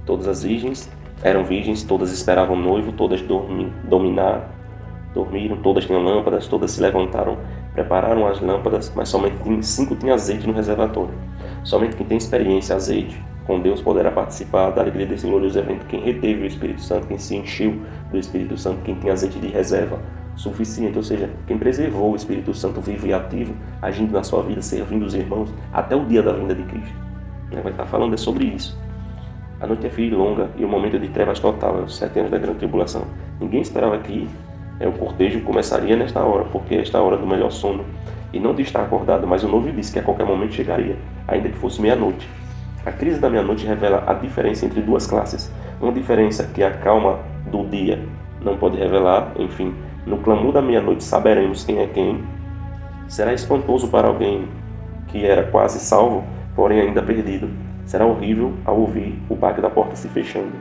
Todas as virgens eram virgens, todas esperavam o noivo, todas dormiram, todas tinham lâmpadas, todas se levantaram, prepararam as lâmpadas, mas somente 5 tinham azeite no reservatório. Somente quem tem experiência, azeite, com Deus poderá participar da alegria desse glorioso evento. Quem reteve o Espírito Santo, quem se encheu do Espírito Santo, quem tem azeite de reserva suficiente, ou seja, quem preservou o Espírito Santo vivo e ativo, agindo na sua vida, servindo os irmãos, até o dia da vinda de Cristo. Vai estar falando sobre isso. A noite é fria e longa e o momento é de trevas total, os 7 anos da grande tribulação. Ninguém esperava que o cortejo começaria nesta hora, porque esta é a hora do melhor sono, e não de estar acordado, mas o noivo disse que a qualquer momento chegaria, ainda que fosse meia-noite. A crise da meia-noite revela a diferença entre duas classes, uma diferença que a calma do dia não pode revelar. Enfim, no clamor da meia-noite saberemos quem é quem. Será espantoso para alguém que era quase salvo, porém ainda perdido. Será horrível ao ouvir o baque da porta se fechando.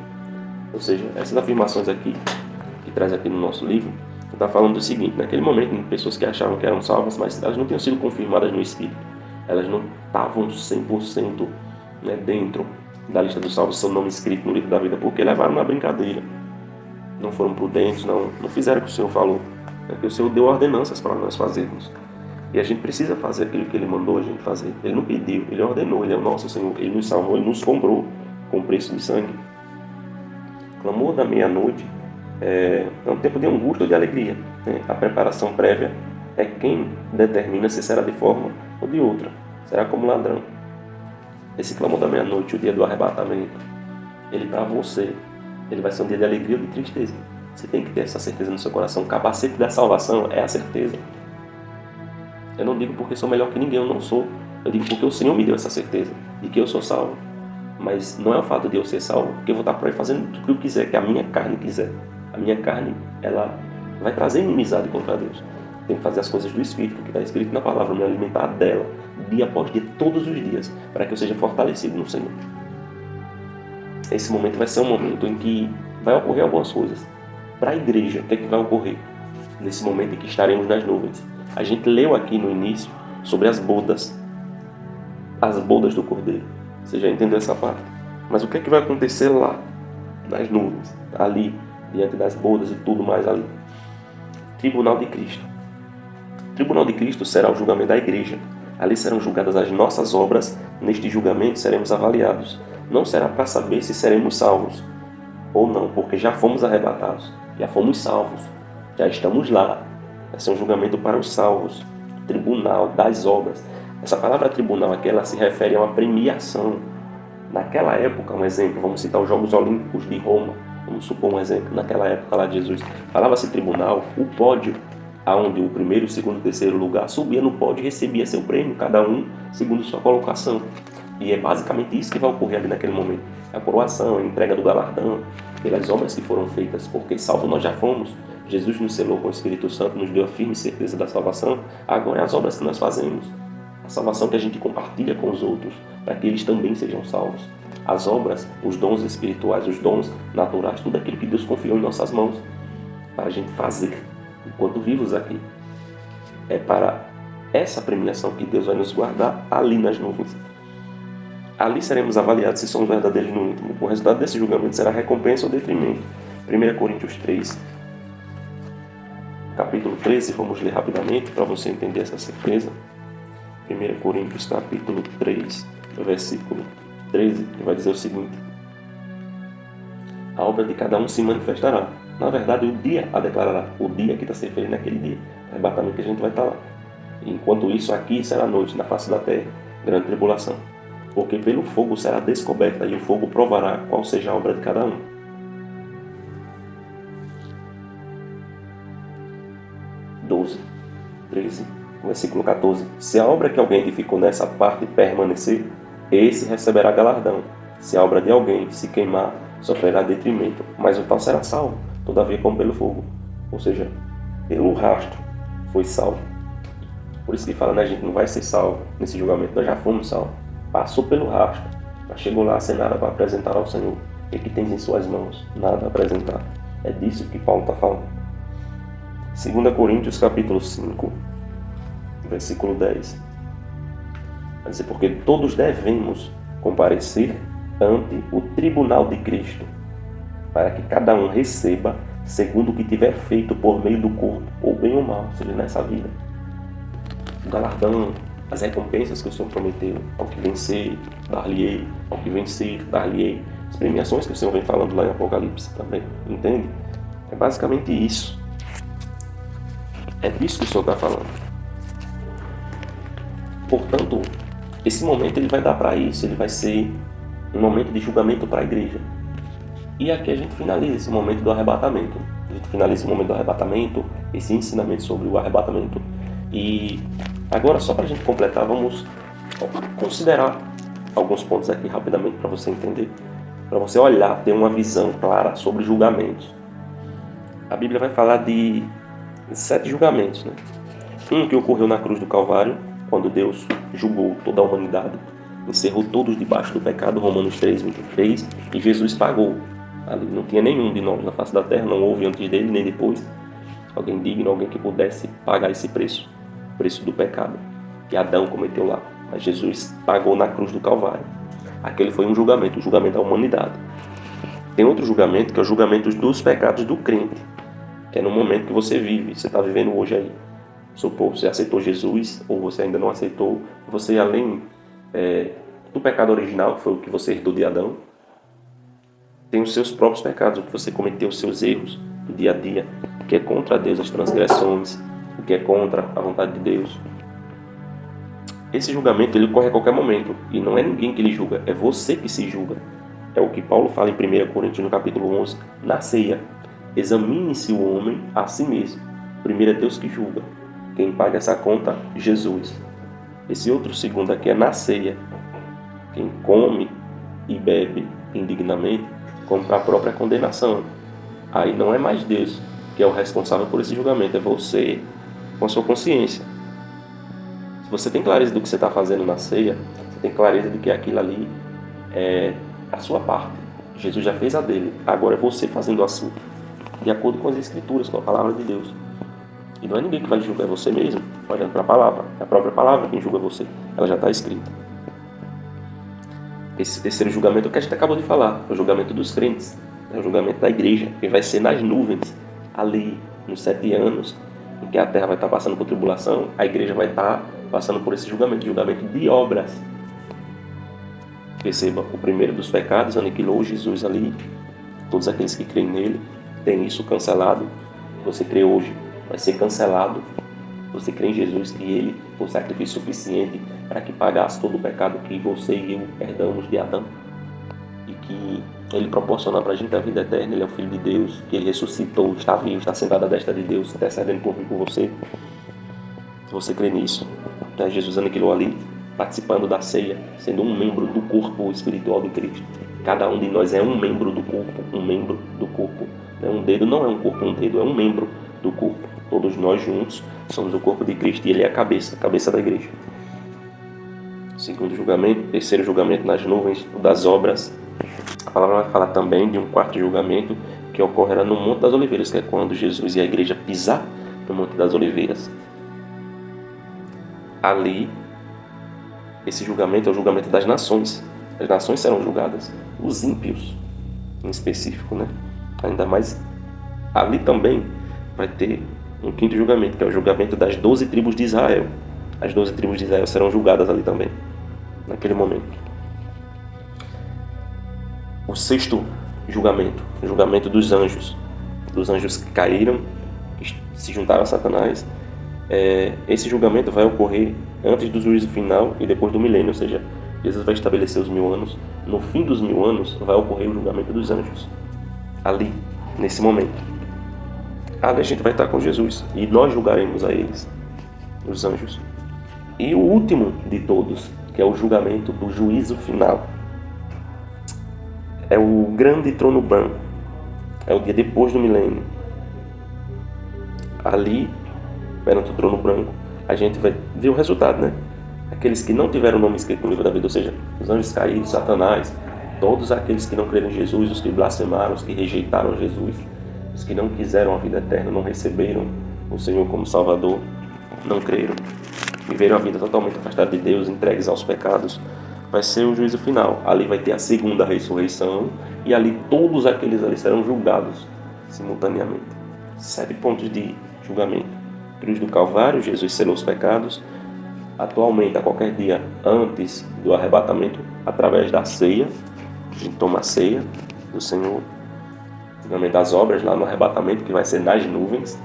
Ou seja, essas afirmações aqui, que traz aqui no nosso livro, está falando do seguinte: naquele momento, pessoas que achavam que eram salvas, mas elas não tinham sido confirmadas no Espírito. Elas não estavam 100% né, dentro da lista dos salvos, seu nome escrito no livro da vida, porque levaram na brincadeira. Não foram prudentes, não fizeram o que o Senhor falou. Porque o Senhor deu ordenanças para nós fazermos. E a gente precisa fazer aquilo que Ele mandou a gente fazer. Ele não pediu, Ele ordenou, Ele é o nosso Senhor. Ele nos salvou, Ele nos comprou com preço de sangue. O clamor da meia-noite é um tempo de angústia ou de alegria, né? A preparação prévia é quem determina se será de forma ou de outra. Será como ladrão. Esse clamor da meia-noite, o dia do arrebatamento, ele para você, ele vai ser um dia de alegria ou de tristeza. Você tem que ter essa certeza no seu coração. O capacete da salvação é a certeza. Eu não digo porque sou melhor que ninguém, eu não sou. Eu digo porque o Senhor me deu essa certeza de que eu sou salvo. Mas não é o fato de eu ser salvo, que eu vou estar por aí fazendo tudo o que eu quiser, que a minha carne quiser. A minha carne, ela vai trazer inimizade contra Deus. Tem que fazer as coisas do Espírito, que está escrito na palavra, me alimentar dela, dia após dia, todos os dias, para que eu seja fortalecido no Senhor. Esse momento vai ser um momento em que vai ocorrer algumas coisas. Para a igreja, o que é que vai ocorrer? Nesse momento em que estaremos nas nuvens. A gente leu aqui no início sobre as bodas do Cordeiro. Você já entendeu essa parte? Mas o que é que vai acontecer lá, nas nuvens, ali, diante das bodas e tudo mais ali? Tribunal de Cristo. Tribunal de Cristo será o julgamento da igreja. Ali serão julgadas as nossas obras. Neste julgamento seremos avaliados. Não será para saber se seremos salvos ou não, porque já fomos arrebatados, já fomos salvos, já estamos lá. Vai ser um julgamento para os salvos. Tribunal das obras. Essa palavra tribunal aqui, ela se refere a uma premiação. Naquela época, um exemplo, vamos citar os Jogos Olímpicos de Roma, vamos supor um exemplo, naquela época lá de Jesus, falava-se tribunal, o pódio, onde o primeiro, o segundo e o terceiro lugar subia no pódio e recebia seu prêmio, cada um segundo sua colocação. E é basicamente isso que vai ocorrer ali naquele momento. A coroação, a entrega do galardão, pelas obras que foram feitas, porque salvo nós já fomos. Jesus nos selou com o Espírito Santo, nos deu a firme certeza da salvação. Agora é as obras que nós fazemos. A salvação que a gente compartilha com os outros, para que eles também sejam salvos. As obras, os dons espirituais, os dons naturais, tudo aquilo que Deus confiou em nossas mãos, para a gente fazer, enquanto vivos aqui. É para essa premiação que Deus vai nos guardar ali nas nuvens. Ali seremos avaliados se somos verdadeiros no íntimo. O resultado desse julgamento será recompensa ou detrimento. 1 Coríntios 3, capítulo 13, vamos ler rapidamente para você entender essa certeza. 1 Coríntios capítulo 3, versículo 13, que vai dizer o seguinte: a obra de cada um se manifestará. Na verdade, o dia a declarará. O dia que está se referindo naquele dia, o arrebatamento que a gente vai estar lá. Enquanto isso, aqui será noite, na face da terra, grande tribulação. Porque pelo fogo será descoberta, e o fogo provará qual seja a obra de cada um. 12, 13, versículo 14. Se a obra que alguém edificou nessa parte permanecer, esse receberá galardão. Se a obra de alguém se queimar, sofrerá detrimento, mas o tal será salvo, todavia como pelo fogo. Ou seja, pelo rastro foi salvo. Por isso que fala, né, a gente não vai ser salvo nesse julgamento, nós já fomos salvos. Passou pelo rastro, mas chegou lá sem nada para apresentar ao Senhor. O que tens em suas mãos? Nada a apresentar. É disso que Paulo está falando. 2 Coríntios capítulo 5, versículo 10. Vai dizer, porque todos devemos comparecer ante o tribunal de Cristo, para que cada um receba segundo o que tiver feito por meio do corpo, ou bem ou mal, seja nessa vida. O galardão, as recompensas que o Senhor prometeu, ao que vencer, dar-lhe-ei, ao que vencer, dar-lhe-ei. As premiações que o Senhor vem falando lá em Apocalipse também, entende? É basicamente isso. É disso que o Senhor está falando. Portanto, esse momento ele vai dar para isso, ele vai ser um momento de julgamento para a igreja. E aqui a gente finaliza esse momento do arrebatamento. A gente finaliza o momento do arrebatamento, esse ensinamento sobre o arrebatamento. E agora, só para a gente completar, vamos considerar alguns pontos aqui rapidamente para você entender, para você olhar, ter uma visão clara sobre julgamentos. A Bíblia vai falar de 7 julgamentos, né? Um que ocorreu na cruz do Calvário, quando Deus julgou toda a humanidade, encerrou todos debaixo do pecado, Romanos 3, 23, e Jesus pagou. Ali não tinha nenhum de nós na face da terra, não houve antes dele nem depois alguém digno, alguém que pudesse pagar esse preço, o preço do pecado que Adão cometeu lá. Mas Jesus pagou na cruz do Calvário. Aquele foi um julgamento, o julgamento da humanidade. Tem outro julgamento, que é o julgamento dos pecados do crente, que é no momento que você vive, você está vivendo hoje aí. Supor, você aceitou Jesus, ou você ainda não aceitou, você além do pecado original, que foi o que você herdou de Adão, tem os seus próprios pecados, o que você cometeu, os seus erros do dia a dia, o que é contra Deus, as transgressões, o que é contra a vontade de Deus. Esse julgamento ele ocorre a qualquer momento, e não é ninguém que lhe julga, é você que se julga. É o que Paulo fala em 1 Coríntios, no capítulo 11, na ceia. Examine-se o homem a si mesmo. Primeiro é Deus que julga. Quem paga essa conta? Jesus. Esse outro segundo aqui é na ceia. Quem come e bebe indignamente, come para a própria condenação. Aí não é mais Deus que é o responsável por esse julgamento, é você com a sua consciência. Se você tem clareza do que você está fazendo na ceia, você tem clareza de que aquilo ali é a sua parte. Jesus já fez a dele, agora é você fazendo a sua, de acordo com as Escrituras, com a palavra de Deus. E não é ninguém que vai julgar, é você mesmo, olhando para a palavra. É a própria palavra quem julga você, ela já está escrita. Esse terceiro julgamento é o que a gente acabou de falar, é o julgamento dos crentes, é o julgamento da igreja, que vai ser nas nuvens, ali nos 7 anos, em que a terra vai estar passando por tribulação, a igreja vai estar passando por esse julgamento de obras. Perceba, o primeiro dos pecados aniquilou Jesus ali, todos aqueles que creem nele têm isso cancelado. Você crê hoje, vai ser cancelado. Você crê em Jesus, que ele foi sacrifício suficiente para que pagasse todo o pecado que você e eu herdamos de Adão, e que ele proporciona para a gente a vida eterna. Ele é o Filho de Deus, que ele ressuscitou, está vivo, está sentado à destra de Deus, intercedendo por mim, por você. Se você crê nisso, né? Jesus aniquilou ali, participando da ceia, sendo um membro do corpo espiritual de Cristo. Cada um de nós é um membro do corpo, um membro do corpo. Um dedo não é um corpo, um dedo é um membro do corpo. Todos nós juntos somos o corpo de Cristo e ele é a cabeça da igreja. Segundo julgamento, terceiro julgamento nas nuvens das obras. A palavra vai falar também de um quarto julgamento que ocorrerá no Monte das Oliveiras, que é quando Jesus e a igreja pisar no Monte das Oliveiras. Ali, esse julgamento é o julgamento das nações. As nações serão julgadas, os ímpios em específico, né? Ainda mais, ali também vai ter um quinto julgamento, que é o julgamento das 12 tribos de Israel. As 12 tribos de Israel serão julgadas ali também, naquele momento. O sexto julgamento, o julgamento dos anjos que caíram, que se juntaram a Satanás. Esse julgamento vai ocorrer antes do juízo final e depois do milênio, ou seja, Jesus vai estabelecer os 1000 anos. No fim dos 1000 anos vai ocorrer o julgamento dos anjos, ali, nesse momento. Ali a gente vai estar com Jesus e nós julgaremos a eles, os anjos. E o último de todos, que é o julgamento do juízo final, é o grande trono branco, é o dia depois do milênio. Ali, perante o trono branco, a gente vai ver o resultado, né? Aqueles que não tiveram o nome escrito no livro da vida, ou seja, os anjos caídos, Satanás, todos aqueles que não creram em Jesus, os que blasfemaram, os que rejeitaram Jesus, os que não quiseram a vida eterna, não receberam o Senhor como Salvador, não creram, viveram a vida totalmente afastada de Deus, entregues aos pecados. Vai ser o juízo final. Ali vai ter a segunda ressurreição e ali todos aqueles ali serão julgados simultaneamente. 7 pontos de julgamento. Cruz do Calvário, Jesus selou os pecados. Atualmente, a qualquer dia antes do arrebatamento, através da ceia, a gente toma a ceia do Senhor. Julgamento das obras lá no arrebatamento, que vai ser nas nuvens.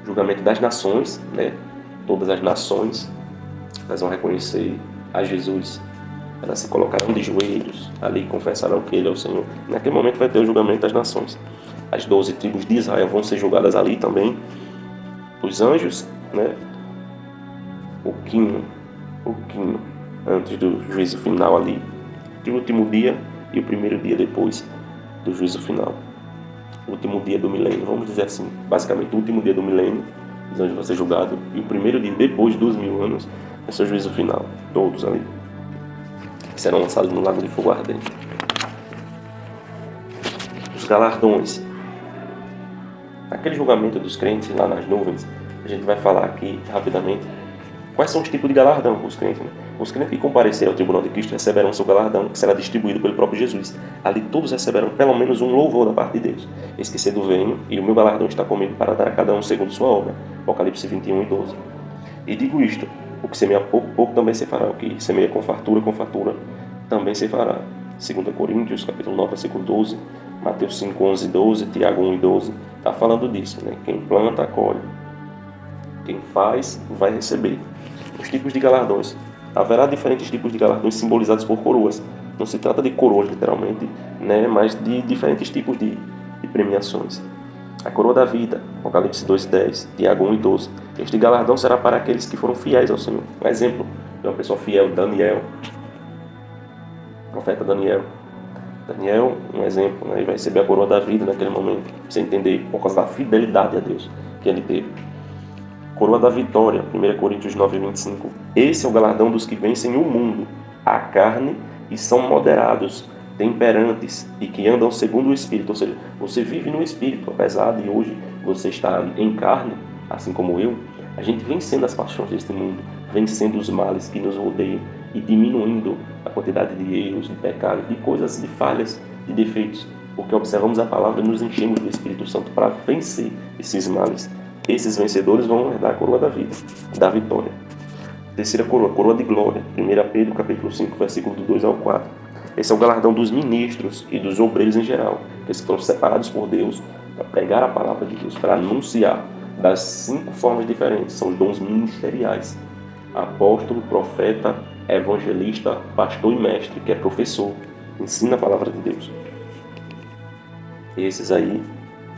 Julgamento das nações, né? Todas as nações, elas vão reconhecer a Jesus, elas se colocarão de joelhos ali e confessarão que Ele é o Senhor. Naquele momento vai ter o julgamento das nações. As 12 tribos de Israel vão ser julgadas ali também. Os anjos, né? Pouquinho antes do juízo final ali, o último dia e o primeiro dia depois do juízo final. O último dia do milênio, vamos dizer assim, basicamente o último dia do milênio, os anjos vão ser julgados, e o primeiro dia depois dos 1000 anos vai ser o juízo final, todos ali, que serão lançados no lago de fogo ardente. Os galardões. Aquele julgamento dos crentes lá nas nuvens, a gente vai falar aqui rapidamente Quais são os tipos de galardão? Os crentes, né? Os crentes que comparecerem ao tribunal de Cristo receberão seu galardão, que será distribuído pelo próprio Jesus. Ali todos receberão pelo menos um louvor da parte de Deus. Eis que cedo venho, e o meu galardão está comigo para dar a cada um segundo sua obra. Apocalipse 21:12. E digo isto, o que semeia pouco, pouco também se fará. O que semeia com fartura também se fará. 2 Coríntios, capítulo 9, versículo 12. Mateus 5, 11 e 12. Tiago 1 e 12. Está falando disso, né? Quem planta, colhe. Quem faz, vai receber. Os tipos de galardões. Haverá diferentes tipos de galardões simbolizados por coroas. Não se trata de coroas, literalmente, né? Mas de diferentes tipos de premiações. A coroa da vida, Apocalipse 2:10, Tiago 1 e 12. Este galardão será para aqueles que foram fiéis ao Senhor. Um exemplo de uma pessoa fiel, Daniel. O profeta Daniel. Daniel, um exemplo, né? Ele vai receber a coroa da vida naquele momento. Você entender, por causa da fidelidade a Deus que ele teve. Coroa da vitória, 1 Coríntios 9:25. Esse é o galardão dos que vencem o mundo, a carne, e são moderados, temperantes e que andam segundo o Espírito. Ou seja, você vive no Espírito, apesar de hoje você estar em carne, assim como eu. A gente vencendo as paixões deste mundo, vencendo os males que nos rodeiam e diminuindo a quantidade de erros, de pecados, de coisas, de falhas, de defeitos, porque observamos a palavra e nos enchemos do Espírito Santo para vencer esses males. Esses vencedores vão herdar a coroa da vida, da vitória. Terceira coroa, coroa de glória. 1 Pedro, capítulo 5, versículo do 2 ao 4. Esse é o galardão dos ministros e dos obreiros em geral, que foram separados por Deus para pregar a palavra de Deus, para anunciar das 5 formas diferentes. São os dons ministeriais. Apóstolo, profeta, evangelista, pastor e mestre, que é professor. Ensina a palavra de Deus. Esses aí,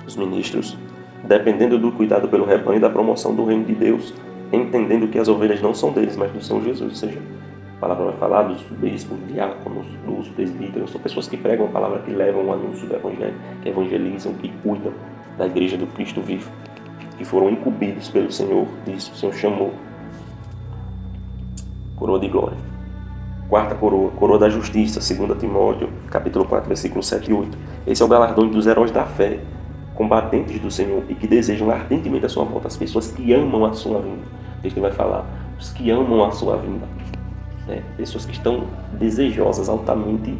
os ministros, dependendo do cuidado pelo rebanho e da promoção do reino de Deus, entendendo que as ovelhas não são deles, mas do Senhor Jesus. Ou seja, a palavra vai falar dos bispos, diáconos, dos presbíteros, são pessoas que pregam a palavra, que levam o anúncio do evangelho, que evangelizam, que cuidam da igreja do Cristo vivo, que foram incumbidos pelo Senhor disso. O Senhor chamou. Coroa de glória. Quarta coroa, coroa da justiça, 2 Timóteo, capítulo 4, versículos 7 e 8. Esse é o galardão dos heróis da fé, combatentes do Senhor e que desejam ardentemente a sua volta, as pessoas que amam a sua vinda. Deus vai falar, os que amam a sua vinda, né? Pessoas que estão desejosas, altamente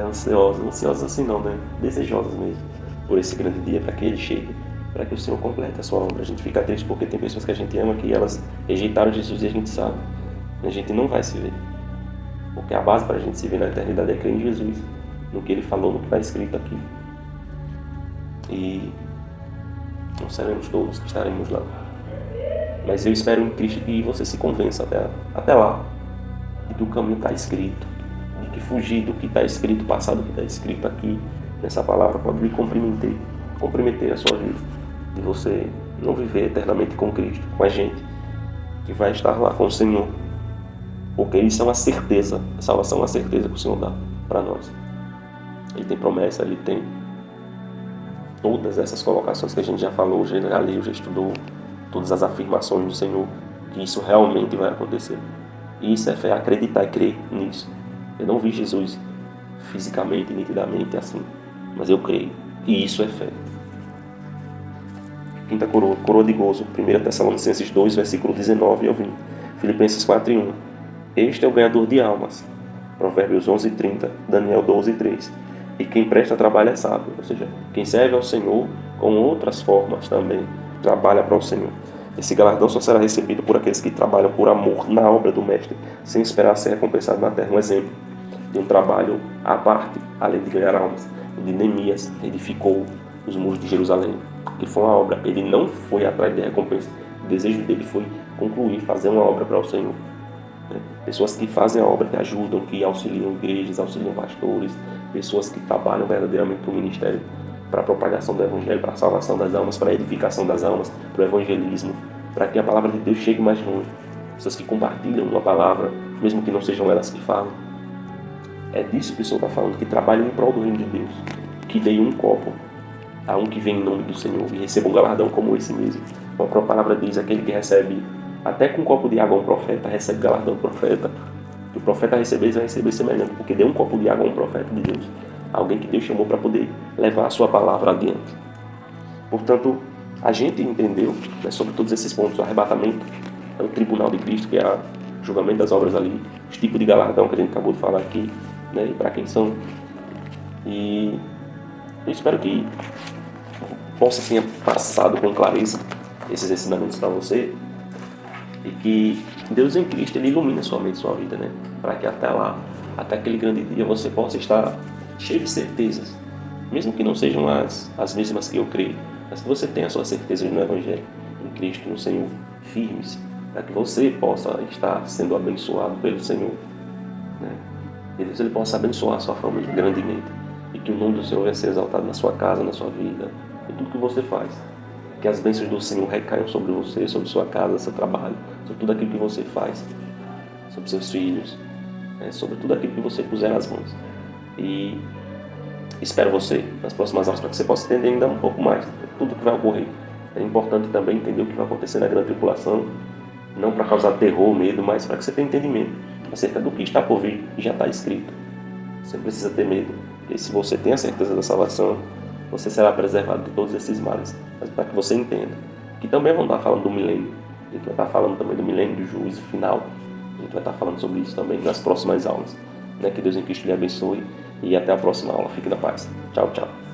ansiosas assim não, né? Desejosas mesmo, por esse grande dia, para que ele chegue, para que o Senhor complete a sua obra. A gente fica triste porque tem pessoas que a gente ama que elas rejeitaram Jesus e a gente sabe, a gente não vai se ver, porque a base para a gente se ver na eternidade é crer em Jesus, no que ele falou, no que está escrito aqui. E não seremos todos que estaremos lá, mas eu espero em Cristo que você se convença até lá de que o caminho está escrito, de que fugir do que está escrito, passar do que está escrito aqui nessa palavra pode lhe comprometer a sua vida, de você não viver eternamente com Cristo, com a gente que vai estar lá com o Senhor, porque isso é uma certeza, a salvação é uma certeza que o Senhor dá para nós. Ele tem promessa, ele tem todas essas colocações que a gente já falou, já leu, já estudou, todas as afirmações do Senhor, que isso realmente vai acontecer. E isso é fé, acreditar e crer nisso. Eu não vi Jesus fisicamente, nitidamente assim, mas eu creio, e isso é fé. Quinta coroa, coroa de gozo, 1 Tessalonicenses 2, versículo 19 ao 20, Filipenses 4:1. Este é o ganhador de almas, Provérbios 11:30, Daniel 12:3. E quem presta trabalho é sábio, ou seja, quem serve ao Senhor com outras formas também trabalha para o Senhor. Esse galardão só será recebido por aqueles que trabalham por amor na obra do Mestre, sem esperar ser recompensado na terra. Um exemplo de um trabalho à parte, além de ganhar almas, onde Neemias edificou os muros de Jerusalém, que foi uma obra. Ele não foi atrás de recompensa, o desejo dele foi concluir, fazer uma obra para o Senhor. Pessoas que fazem a obra, que ajudam, que auxiliam igrejas, auxiliam pastores, pessoas que trabalham verdadeiramente no ministério para a propagação do Evangelho, para a salvação das almas, para a edificação das almas, para o evangelismo, para que a palavra de Deus chegue mais longe. Pessoas que compartilham uma palavra, mesmo que não sejam elas que falam. É disso que o Senhor está falando, que trabalham em prol do reino de Deus, que deem um copo a um que vem em nome do Senhor e receba um galardão como esse mesmo. A própria palavra diz, aquele que recebe até com um copo de água um profeta, recebe galardão do profeta. Que o profeta receber, vai receber semelhante, porque deu um copo de água a um profeta de Deus. Alguém que Deus chamou para poder levar a sua palavra adiante. Portanto, a gente entendeu, né, sobre todos esses pontos. O arrebatamento é o tribunal de Cristo, que é o julgamento das obras ali, os tipos de galardão que a gente acabou de falar aqui, né, e para quem são. E eu espero que possa tenha passado com clareza esses ensinamentos para você e que Deus em Cristo ele ilumine a sua mente e sua vida, né? Para que até lá, até aquele grande dia, você possa estar cheio de certezas, mesmo que não sejam as mesmas que eu creio, mas que você tenha as suas certezas no Evangelho, em Cristo, no Senhor, firmes, para que você possa estar sendo abençoado pelo Senhor, né? E Deus ele possa abençoar a sua família grandemente e que o nome do Senhor venha ser exaltado na sua casa, na sua vida, em tudo que você faz. Que as bênçãos do Senhor recaiam sobre você, sobre sua casa, seu trabalho, sobre tudo aquilo que você faz, sobre seus filhos, né, sobre tudo aquilo que você puser nas mãos. E espero você nas próximas aulas para que você possa entender ainda um pouco mais tudo o que vai ocorrer. É importante também entender o que vai acontecer na grande tribulação, não para causar terror, medo, mas para que você tenha entendimento acerca do que está por vir e já está escrito. Você não precisa ter medo, porque se você tem a certeza da salvação, você será preservado de todos esses males. Mas para que você entenda que também vamos estar falando do milênio, a gente vai estar falando também do milênio do juízo final, a gente vai estar falando sobre isso também nas próximas aulas. Que Deus em Cristo lhe abençoe e até a próxima aula. Fique na paz. Tchau, tchau.